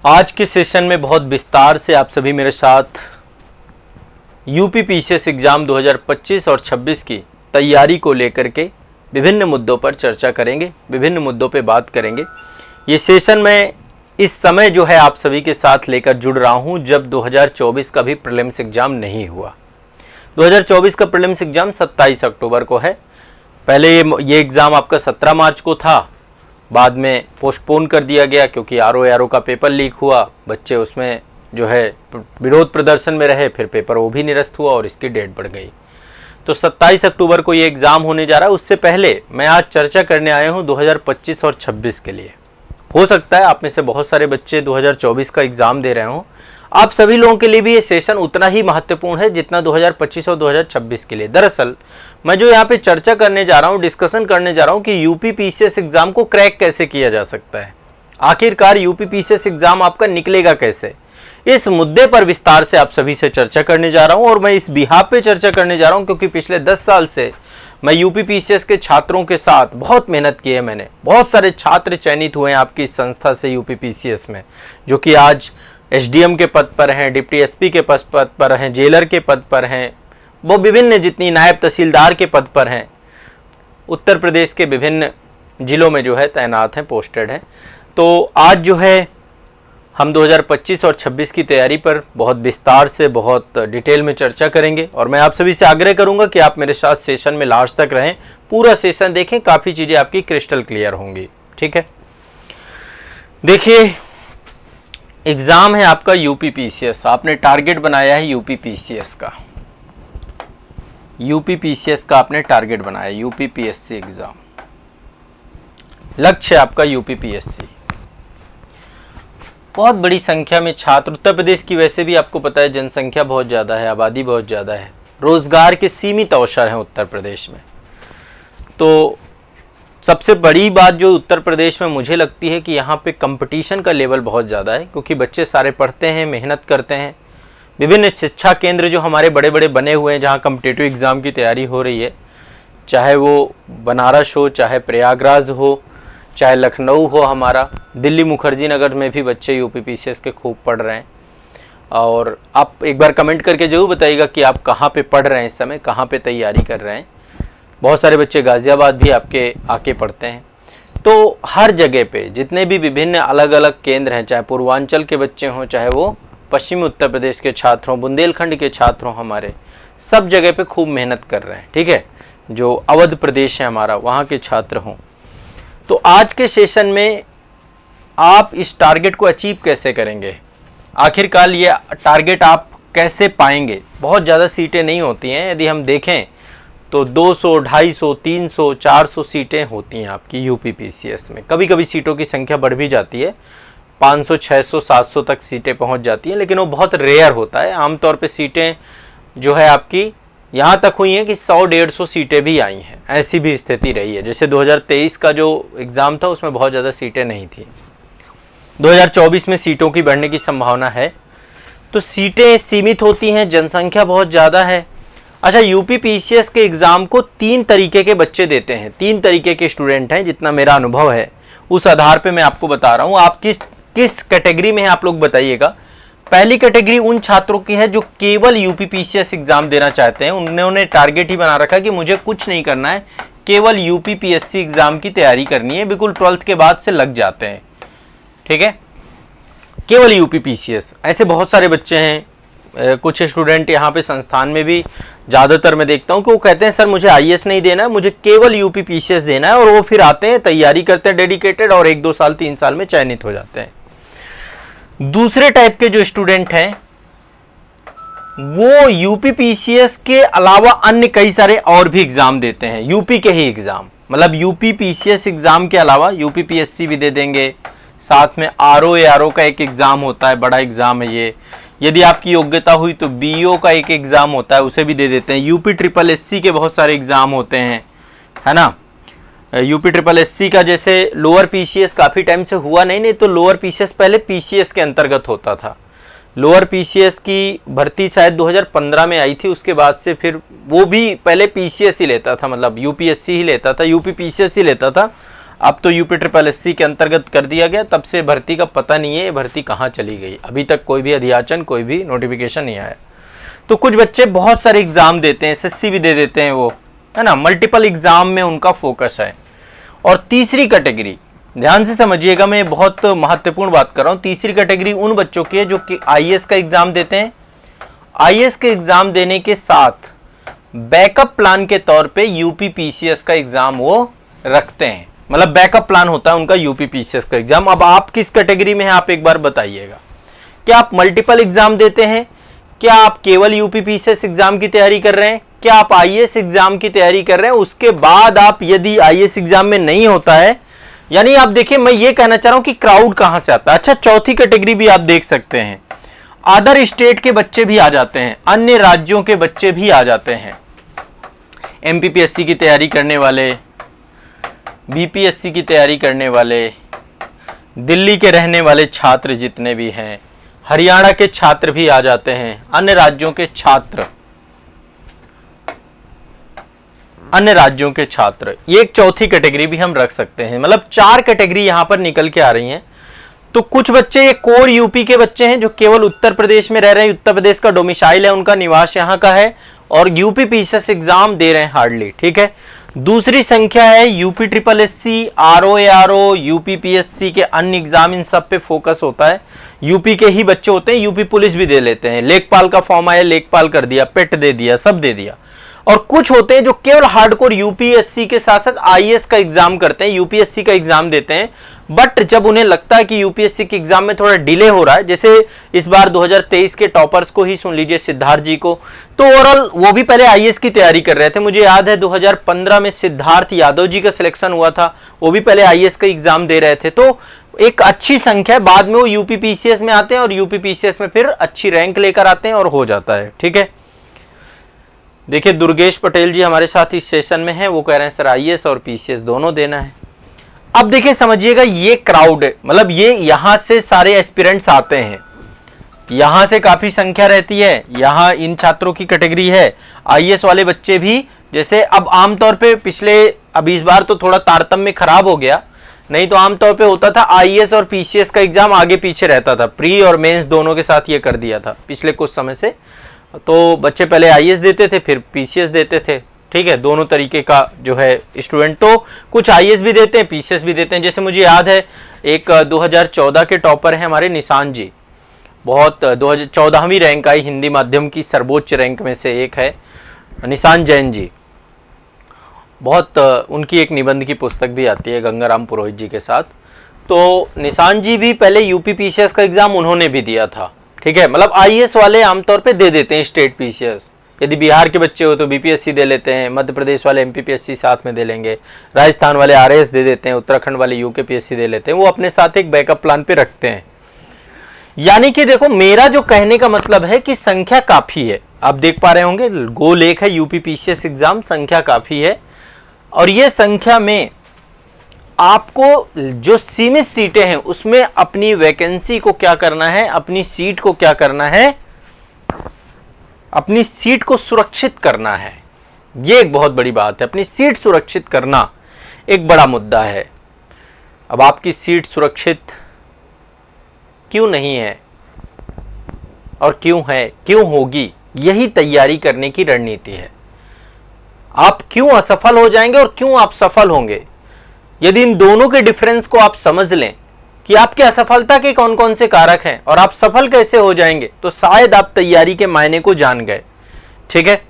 आज के सेशन में बहुत विस्तार से आप सभी मेरे साथ यूपी पीसीएस एग्ज़ाम 2025 और 26 की तैयारी को लेकर के विभिन्न मुद्दों पर चर्चा करेंगे, विभिन्न मुद्दों पे बात करेंगे। ये सेशन में इस समय जो है आप सभी के साथ लेकर जुड़ रहा हूँ जब 2024 का भी प्रीलिम्स एग्ज़ाम नहीं हुआ। 2024 का प्रीलिम्स एग्ज़ाम 27 अक्टूबर को है। पहले ये एग्ज़ाम आपका 17 मार्च को था, बाद में पोस्टपोन कर दिया गया क्योंकि आरओ का पेपर लीक हुआ। बच्चे उसमें जो है विरोध प्रदर्शन में रहे, फिर पेपर वो भी निरस्त हुआ और इसकी डेट बढ़ गई। तो 27 अक्टूबर को ये एग्ज़ाम होने जा रहा है। उससे पहले मैं आज चर्चा करने आया हूँ 2025 और 26 के लिए। हो सकता है आप में से बहुत सारे बच्चे 2024 का एग्ज़ाम दे रहे हों। आप सभी लोगों के लिए भी ये सेशन उतना ही महत्वपूर्ण है जितना 2025 और 2026 के लिए। दरअसल मैं जो यहाँ पे चर्चा करने जा रहा हूँ, डिस्कशन करने जा रहा हूँ कि यूपी पीसीएस एग्ज़ाम को क्रैक कैसे किया जा सकता है, आखिरकार यूपी पीसीएस एग्ज़ाम आपका निकलेगा कैसे। इस मुद्दे पर विस्तार से आप सभी से चर्चा करने जा रहा हूँ और मैं इस बिहाफ पे चर्चा करने जा रहा हूँ क्योंकि पिछले 10 साल से मैं यूपी पीसीएस के छात्रों के साथ बहुत मेहनत की है। मैंने बहुत सारे छात्र चयनित हुए हैं आपकी इस संस्था से यूपी पीसीएस में, जो कि आज एसडीएम के पद पर हैं, डिप्टी एसपी के पद पर हैं, जेलर के पद पर हैं, वो विभिन्न जितनी नायब तहसीलदार के पद पर हैं, उत्तर प्रदेश के विभिन्न जिलों में जो है तैनात हैं, पोस्टेड हैं। तो आज जो है हम 2025 और 26 की तैयारी पर बहुत विस्तार से, बहुत डिटेल में चर्चा करेंगे और मैं आप सभी से आग्रह करूंगा कि आप मेरे साथ सेशन में लास्ट तक रहें, पूरा सेशन देखें, काफ़ी चीज़ें आपकी क्रिस्टल क्लियर होंगी। ठीक है, देखिए एग्ज़ाम है आपका यूपी पीसीएस। आपने टारगेट बनाया है यूपी पीसीएस का, यूपी पीसीएस का आपने टारगेट बनाया, यूपी पीएससी एग्ज़ाम। लक्ष्य है आपका यूपी पीएससी। बहुत बड़ी संख्या में छात्र, उत्तर प्रदेश की वैसे भी आपको पता है जनसंख्या बहुत ज़्यादा है, आबादी बहुत ज़्यादा है, रोज़गार के सीमित अवसर हैं उत्तर प्रदेश में। तो सबसे बड़ी बात जो उत्तर प्रदेश में मुझे लगती है कि यहाँ पे कंपटीशन का लेवल बहुत ज़्यादा है क्योंकि बच्चे सारे पढ़ते हैं, मेहनत करते हैं। विभिन्न शिक्षा केंद्र जो हमारे बड़े बड़े बने हुए हैं जहाँ कम्पिटिटिव एग्ज़ाम की तैयारी हो रही है, चाहे वो बनारस हो, चाहे प्रयागराज हो, चाहे लखनऊ हो, हमारा दिल्ली मुखर्जी नगर में भी बच्चे यूपी पीसीएस के खूब पढ़ रहे हैं। और आप एक बार कमेंट करके ज़रूर बताइएगा कि आप कहाँ पे पढ़ रहे हैं, इस समय कहाँ पे तैयारी कर रहे हैं। बहुत सारे बच्चे गाज़ियाबाद भी आपके आके पढ़ते हैं। तो हर जगह पे जितने भी विभिन्न अलग अलग केंद्र हैं, चाहे पूर्वांचल के बच्चे हों, चाहे वो पश्चिमी उत्तर प्रदेश के छात्र हों, बुंदेलखंड के छात्र हों, हमारे सब जगह पे खूब मेहनत कर रहे हैं। ठीक है, जो अवध प्रदेश है हमारा, वहाँ के छात्र हों। तो आज के सेशन में आप इस टारगेट को अचीव कैसे करेंगे, आखिरकार ये टारगेट आप कैसे पाएंगे। बहुत ज़्यादा सीटें नहीं होती हैं, यदि हम देखें तो 200, 250, 300, 400 सीटें होती हैं आपकी यूपी पीसीएस में। कभी कभी सीटों की संख्या बढ़ भी जाती है, 500, 600, 700 तक सीटें पहुंच जाती हैं, लेकिन वो बहुत रेयर होता है। आमतौर पे सीटें जो है आपकी यहाँ तक हुई हैं कि 100-150 सीटें भी आई हैं, ऐसी भी स्थिति रही है। जैसे 2023 का जो एग्ज़ाम था उसमें बहुत ज़्यादा सीटें नहीं थी, 2024 में सीटों की बढ़ने की संभावना है। तो सीटें सीमित होती हैं, जनसंख्या बहुत ज़्यादा है। अच्छा, यूपी पीसीएस के एग्ज़ाम को 3 तरीके के बच्चे देते हैं, 3 तरीके के स्टूडेंट हैं, जितना मेरा अनुभव है उस आधार पे मैं आपको बता रहा हूँ। आप किस कैटेगरी में हैं आप लोग बताइएगा। पहली कैटेगरी उन छात्रों की है जो केवल यूपी पीसीएस एग्ज़ाम देना चाहते हैं। उन्होंने टारगेट ही बना रखा है कि मुझे कुछ नहीं करना है, केवल यूपी पीएससी एग्ज़ाम की तैयारी करनी है। बिल्कुल 12th के बाद से लग जाते हैं। ठीक है, केवल यूपी पीसीएस, ऐसे बहुत सारे बच्चे हैं। कुछ स्टूडेंट यहाँ पे संस्थान में भी ज़्यादातर मैं देखता हूँ कि वो कहते हैं सर मुझे आईएएस नहीं देना है, मुझे केवल यूपी पीसीएस देना है, और वो फिर आते हैं, तैयारी करते हैं डेडिकेटेड, और 1-2 साल 3 साल में चयनित हो जाते हैं। दूसरे टाइप के जो स्टूडेंट हैं वो यूपी पीसीएस के अलावा अन्य कई सारे और भी एग्जाम देते हैं, यूपी के ही एग्जाम, मतलब यूपी पीसीएस एग्जाम के अलावा यूपी पीएससी भी दे देंगे, साथ में आरओ का एक एग्जाम होता है, बड़ा एग्जाम है ये। यदि आपकी योग्यता हुई तो बीईओ का एक एग्जाम होता है, उसे भी दे देते हैं। यूपी ट्रिपल एससी के बहुत सारे एग्जाम होते हैं, है ना। यूपी ट्रिपल एससी का जैसे लोअर पीसीएस काफ़ी टाइम से हुआ नहीं तो लोअर पीसीएस पहले पीसीएस के अंतर्गत होता था। लोअर पीसीएस की भर्ती शायद 2015 में आई थी, उसके बाद से फिर वो भी पहले पीसीएस ही लेता था, मतलब यूपीएससी ही लेता था, यूपी पीसीएस ही लेता था। अब तो UPSSC के अंतर्गत कर दिया गया, तब से भर्ती का पता नहीं है ये भर्ती कहाँ चली गई। अभी तक कोई भी अधियाचन, कोई भी नोटिफिकेशन नहीं आया। तो कुछ बच्चे बहुत सारे एग्जाम देते हैं, SSC भी दे देते हैं, वो है ना, मल्टीपल एग्जाम में उनका फोकस है। और तीसरी कैटेगरी, ध्यान से समझिएगा, मैं बहुत महत्वपूर्ण बात कर रहा हूं। तीसरी कैटेगरी उन बच्चों की है जो कि IAS का एग्जाम देते हैं। IAS के एग्जाम देने के साथ बैकअप प्लान के तौर पे UPPCS का एग्जाम वो रखते हैं, मतलब बैकअप प्लान होता है उनका UPPCS का एग्जाम। अब आप किस कैटेगरी में हैं आप एक बार बताइएगा। क्या आप मल्टीपल एग्जाम देते हैं? क्या आप केवल UPPCS एग्जाम की तैयारी कर रहे हैं? क्या आप IAS एग्जाम की तैयारी कर रहे हैं? उसके बाद आप यदि IAS एग्जाम में नहीं होता है, यानी आप देखिए, मैं ये कहना चाह रहा हूं कि क्राउड कहां से आता है। अच्छा, चौथी कैटेगरी भी आप देख सकते हैं, अदर स्टेट के बच्चे भी आ जाते हैं, अन्य राज्यों के बच्चे भी आ जाते हैं। MPPSC की तैयारी करने वाले, BPSC की तैयारी करने वाले, दिल्ली के रहने वाले छात्र जितने भी हैं, हरियाणा के छात्र भी आ जाते हैं, अन्य राज्यों के छात्र, ये एक चौथी कैटेगरी भी हम रख सकते हैं। मतलब 4 कैटेगरी यहां पर निकल के आ रही हैं। तो कुछ बच्चे ये कोर यूपी के बच्चे हैं जो केवल उत्तर प्रदेश में रह रहे हैं, उत्तर प्रदेश का डोमिसाइल है, उनका निवास यहां का है, और UPPCS एग्जाम दे रहे हैं हार्डली, ठीक है। दूसरी संख्या है UPSSC, ROARO, UPPSC के अन्य एग्जाम, इन सब पे फोकस होता है। यूपी के ही बच्चे होते हैं, यूपी पुलिस भी दे लेते हैं, लेखपाल का फॉर्म आया, लेखपाल कर दिया, पेट दे दिया, सब दे दिया। और कुछ होते हैं जो केवल हार्डकोर UPSC के साथ साथ IAS का एग्जाम करते हैं, UPSC का एग्जाम देते हैं, बट जब उन्हें लगता है कि UPSC के एग्जाम में थोड़ा डिले हो रहा है, जैसे इस बार 2023 के टॉपर्स को ही सुन लीजिए, सिद्धार्थ जी को, तो ओवरऑल वो भी पहले IAS की तैयारी कर रहे थे। मुझे याद है 2015 में सिद्धार्थ यादव जी का सिलेक्शन हुआ था, वो भी पहले IAS का एग्जाम दे रहे थे। तो एक अच्छी संख्या है, बाद में वो UPPCS में आते हैं और UPPCS में फिर अच्छी रैंक लेकर आते हैं और हो जाता है, ठीक है। देखिए दुर्गेश पटेल जी हमारे साथ इस सेशन में हैं, वो कह रहे हैं सर IAS और PCS दोनों देना है। अब देखिए समझिएगा, ये क्राउड है, मतलब ये यहां से सारे एस्पिरेंट्स आते हैं, यहां से काफी संख्या रहती है, यहां इन छात्रों की कैटेगरी है। IAS वाले बच्चे भी, जैसे अब आमतौर पे पिछले, अब इस बार तो थोड़ा तारतम्य खराब हो गया, नहीं तो आमतौर पे होता था IAS और PCS का एग्जाम आगे पीछे रहता था, प्री और मेंस दोनों के साथ ये कर दिया था पिछले कुछ समय से। तो बच्चे पहले IAS देते थे, फिर PCS देते थे, ठीक है, दोनों तरीके का जो है स्टूडेंट। तो कुछ IAS भी देते हैं, PCS भी देते हैं। जैसे मुझे याद है एक 2014 के टॉपर हैं हमारे निशान जी, बहुत 2014वीं रैंक आई, हिंदी माध्यम की सर्वोच्च रैंक में से एक है निशान जैन जी। बहुत उनकी एक निबंध की पुस्तक भी आती है गंगाराम पुरोहित जी के साथ। तो निशान जी भी पहले UPPCS का एग्जाम उन्होंने भी दिया था, ठीक है। मतलब IAS वाले आमतौर पे दे देते हैं स्टेट PCS, यदि बिहार के बच्चे हो तो BPSC दे लेते हैं, मध्य प्रदेश वाले MPPSC साथ में दे लेंगे, राजस्थान वाले RAS दे देते हैं, उत्तराखंड वाले UKPSC दे लेते हैं, वो अपने साथ एक बैकअप प्लान पे रखते हैं। यानी कि देखो मेरा जो कहने का मतलब है कि संख्या काफी है, आप देख पा रहे होंगे गोल एक है UPPCS एग्जाम, संख्या काफी है। और ये संख्या में आपको जो सीमित सीटें हैं उसमें अपनी वैकेंसी को क्या करना है, अपनी सीट को क्या करना है, अपनी सीट को सुरक्षित करना है। ये एक बहुत बड़ी बात है, अपनी सीट सुरक्षित करना एक बड़ा मुद्दा है। अब आपकी सीट सुरक्षित क्यों नहीं है और क्यों है, क्यों होगी, यही तैयारी करने की रणनीति है। आप क्यों असफल हो जाएंगे और क्यों आप सफल होंगे, यदि इन दोनों के डिफरेंस को आप समझ लें कि आपके असफलता के कौन कौन से कारक हैं और आप सफल कैसे हो जाएंगे, तो शायद आप तैयारी के मायने को जान गए, ठीक है।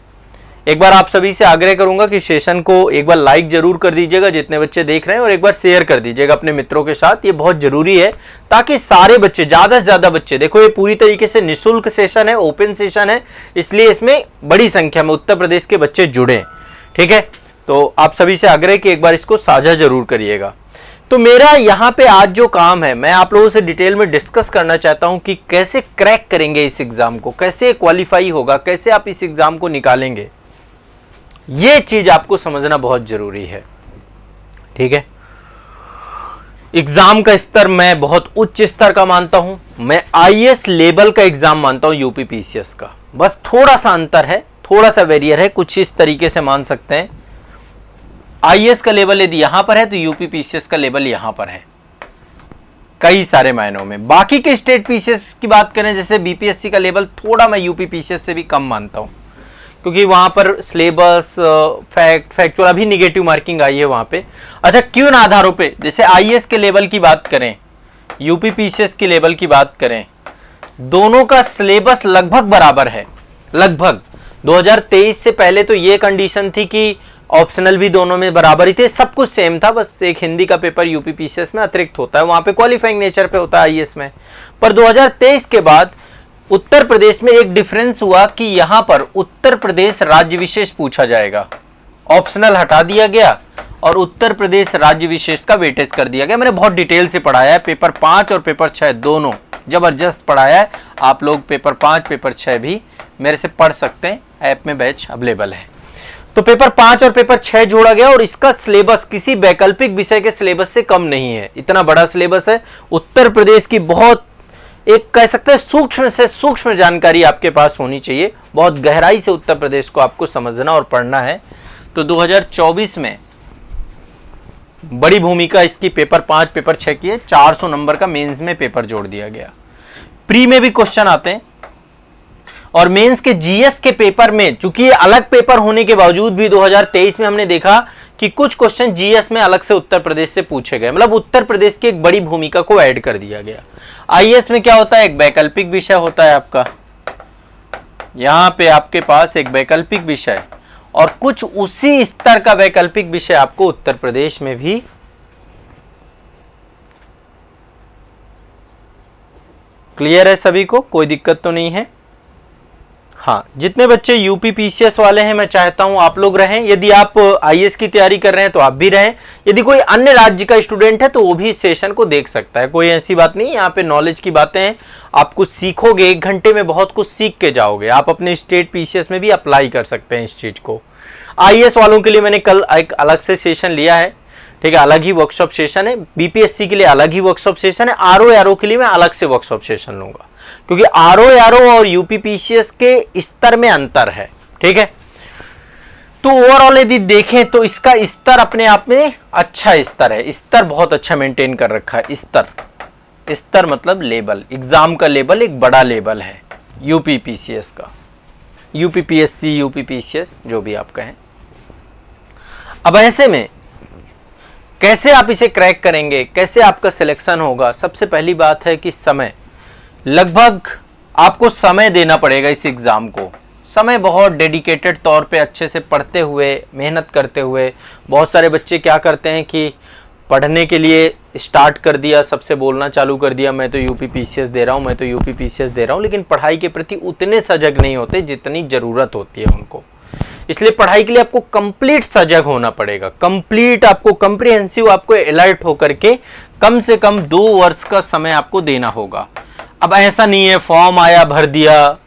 एक बार आप सभी से आग्रह करूंगा कि सेशन को एक बार लाइक जरूर कर दीजिएगा जितने बच्चे देख रहे हैं, और एक बार शेयर कर दीजिएगा अपने मित्रों के साथ, ये बहुत जरूरी है ताकि सारे बच्चे, ज्यादा से ज्यादा बच्चे, देखो ये पूरी तरीके से निःशुल्क सेशन है, ओपन सेशन है, इसलिए इसमें बड़ी संख्या में उत्तर प्रदेश के बच्चे जुड़े, ठीक है। तो आप सभी से आग्रह कि एक बार इसको साझा जरूर करिएगा। तो मेरा यहाँ पे आज जो काम है, मैं आप लोगों से डिटेल में डिस्कस करना चाहता हूं कि कैसे क्रैक करेंगे इस एग्जाम को, कैसे क्वालिफाई होगा, कैसे आप इस एग्जाम को निकालेंगे, ये चीज आपको समझना बहुत जरूरी है, ठीक है। एग्जाम का स्तर मैं बहुत उच्च स्तर का मानता हूं, मैं IAS लेवल का एग्जाम मानता हूं UPPCS का, बस थोड़ा सा अंतर है, थोड़ा सा वेरियर है, कुछ इस तरीके से मान सकते हैं। आईएएस का लेवल यदि यहां पर है तो यूपी पीसीएस का लेवल यहां पर है कई सारे मायनों में। बाकी के स्टेट पीसीएस की बात करें जैसे बीपीएससी का लेवल थोड़ा मैं यूपी पीसीएस से भी कम मानता हूं, क्योंकि वहां पर सिलेबस फैक्चुअल अभी निगेटिव मार्किंग आई है वहां पे। अच्छा, किन आधारों पे, जैसे आईएएस के लेवल की बात करें, यूपी पीसीएस के लेवल की बात करें, दोनों का सिलेबस लगभग बराबर है। लगभग 2023 से पहले तो ये कंडीशन थी कि ऑप्शनल भी दोनों में बराबर ही थे, सब कुछ सेम था, बस एक हिंदी का पेपर यूपी पीसीएस में अतिरिक्त होता है, वहां पे क्वालिफाइंग नेचर पे होता है आईएएस में। पर 2023 के बाद उत्तर प्रदेश में एक डिफरेंस हुआ कि यहां पर उत्तर प्रदेश राज्य विशेष पूछा जाएगा, ऑप्शनल हटा दिया गया और उत्तर प्रदेश राज्य विशेष का वेटेज कर दिया गया। मैंने बहुत डिटेल से पढ़ाया है, पेपर 5 और पेपर 6 दोनों जबरदस्त पढ़ाया है। आप लोग पेपर 5 पेपर 6 भी मेरे से पढ़ सकते हैं, ऐप में बैच अवेलेबल है। तो पेपर 5 और पेपर 6 जोड़ा गया और इसका सिलेबस किसी वैकल्पिक विषय के सिलेबस से कम नहीं है, इतना बड़ा सिलेबस है। उत्तर प्रदेश की बहुत एक कह सकते हैं सूक्ष्म से सूक्ष्म जानकारी आपके पास होनी चाहिए, बहुत गहराई से उत्तर प्रदेश को आपको समझना और पढ़ना है। तो 2024 में बड़ी भूमिका इसकी पेपर 5 पेपर 6 की है। 400 नंबर का मेंस में पेपर जोड़ दिया गया। प्री में भी क्वेश्चन आते हैं और मेंस के जीएस के पेपर में, चूंकि ये अलग पेपर होने के बावजूद भी 2023 में हमने देखा कि कुछ क्वेश्चन जीएस में अलग से उत्तर प्रदेश से पूछे गए, मतलब उत्तर प्रदेश की एक बड़ी भूमिका को ऐड कर दिया गया। आईएएस में क्या होता है, एक वैकल्पिक विषय होता है आपका, यहां पे आपके पास एक वैकल्पिक विषय और कुछ उसी स्तर का वैकल्पिक विषय आपको उत्तर प्रदेश में भी क्लियर है। सभी को कोई दिक्कत तो नहीं है। हाँ, जितने बच्चे यूपी पीसीएस वाले हैं मैं चाहता हूं आप लोग रहें। यदि आप आईएएस की तैयारी कर रहे हैं तो आप भी रहें। यदि कोई अन्य राज्य का स्टूडेंट है तो वो भी इस सेशन को देख सकता है, कोई ऐसी बात नहीं। यहाँ पे नॉलेज की बातें हैं, आप कुछ सीखोगे, 1 घंटे में बहुत कुछ सीख के जाओगे। आप अपने स्टेट पीसीएस में भी अप्लाई कर सकते हैं इस चीज को। आईएएस वालों के लिए मैंने कल एक अलग से सेशन लिया है, ठीक है, अलग ही वर्कशॉप सेशन है। बीपीएससी के लिए अलग ही वर्कशॉप सेशन है। आरओ के लिए मैं अलग से वर्कशॉप सेशन लूंगा, क्योंकि आरओ और यूपी पीसीएस के स्तर में अंतर है, ठीक है। तो ओवरऑल यदि देखें तो इसका स्तर अपने आप में अच्छा स्तर है, स्तर बहुत अच्छा मेंटेन कर रखा है। स्तर मतलब लेवल, एग्जाम का लेवल एक बड़ा लेवल है यूपी पीसीएस का, यूपी पीएससी यूपी पीसीएस जो भी आप कहें। अब ऐसे में कैसे आप इसे क्रैक करेंगे, कैसे आपका सिलेक्शन होगा? सबसे पहली बात है कि समय, लगभग आपको समय देना पड़ेगा इस एग्ज़ाम को। समय बहुत डेडिकेटेड तौर पे अच्छे से पढ़ते हुए, मेहनत करते हुए। बहुत सारे बच्चे क्या करते हैं कि पढ़ने के लिए स्टार्ट कर दिया, सबसे बोलना चालू कर दिया, मैं तो यूपी पीसीएस दे रहा हूँ, मैं तो यूपी पीसीएस दे रहा हूँ, लेकिन पढ़ाई के प्रति उतने सजग नहीं होते जितनी ज़रूरत होती है उनको। इसलिए पढ़ाई के लिए आपको कंप्लीट सजग होना पड़ेगा, कंप्लीट आपको कॉम्प्रिहेंसिव, आपको अलर्ट होकर के कम से कम 2 वर्ष का समय आपको देना होगा। अब ऐसा नहीं है फॉर्म आया भर दिया,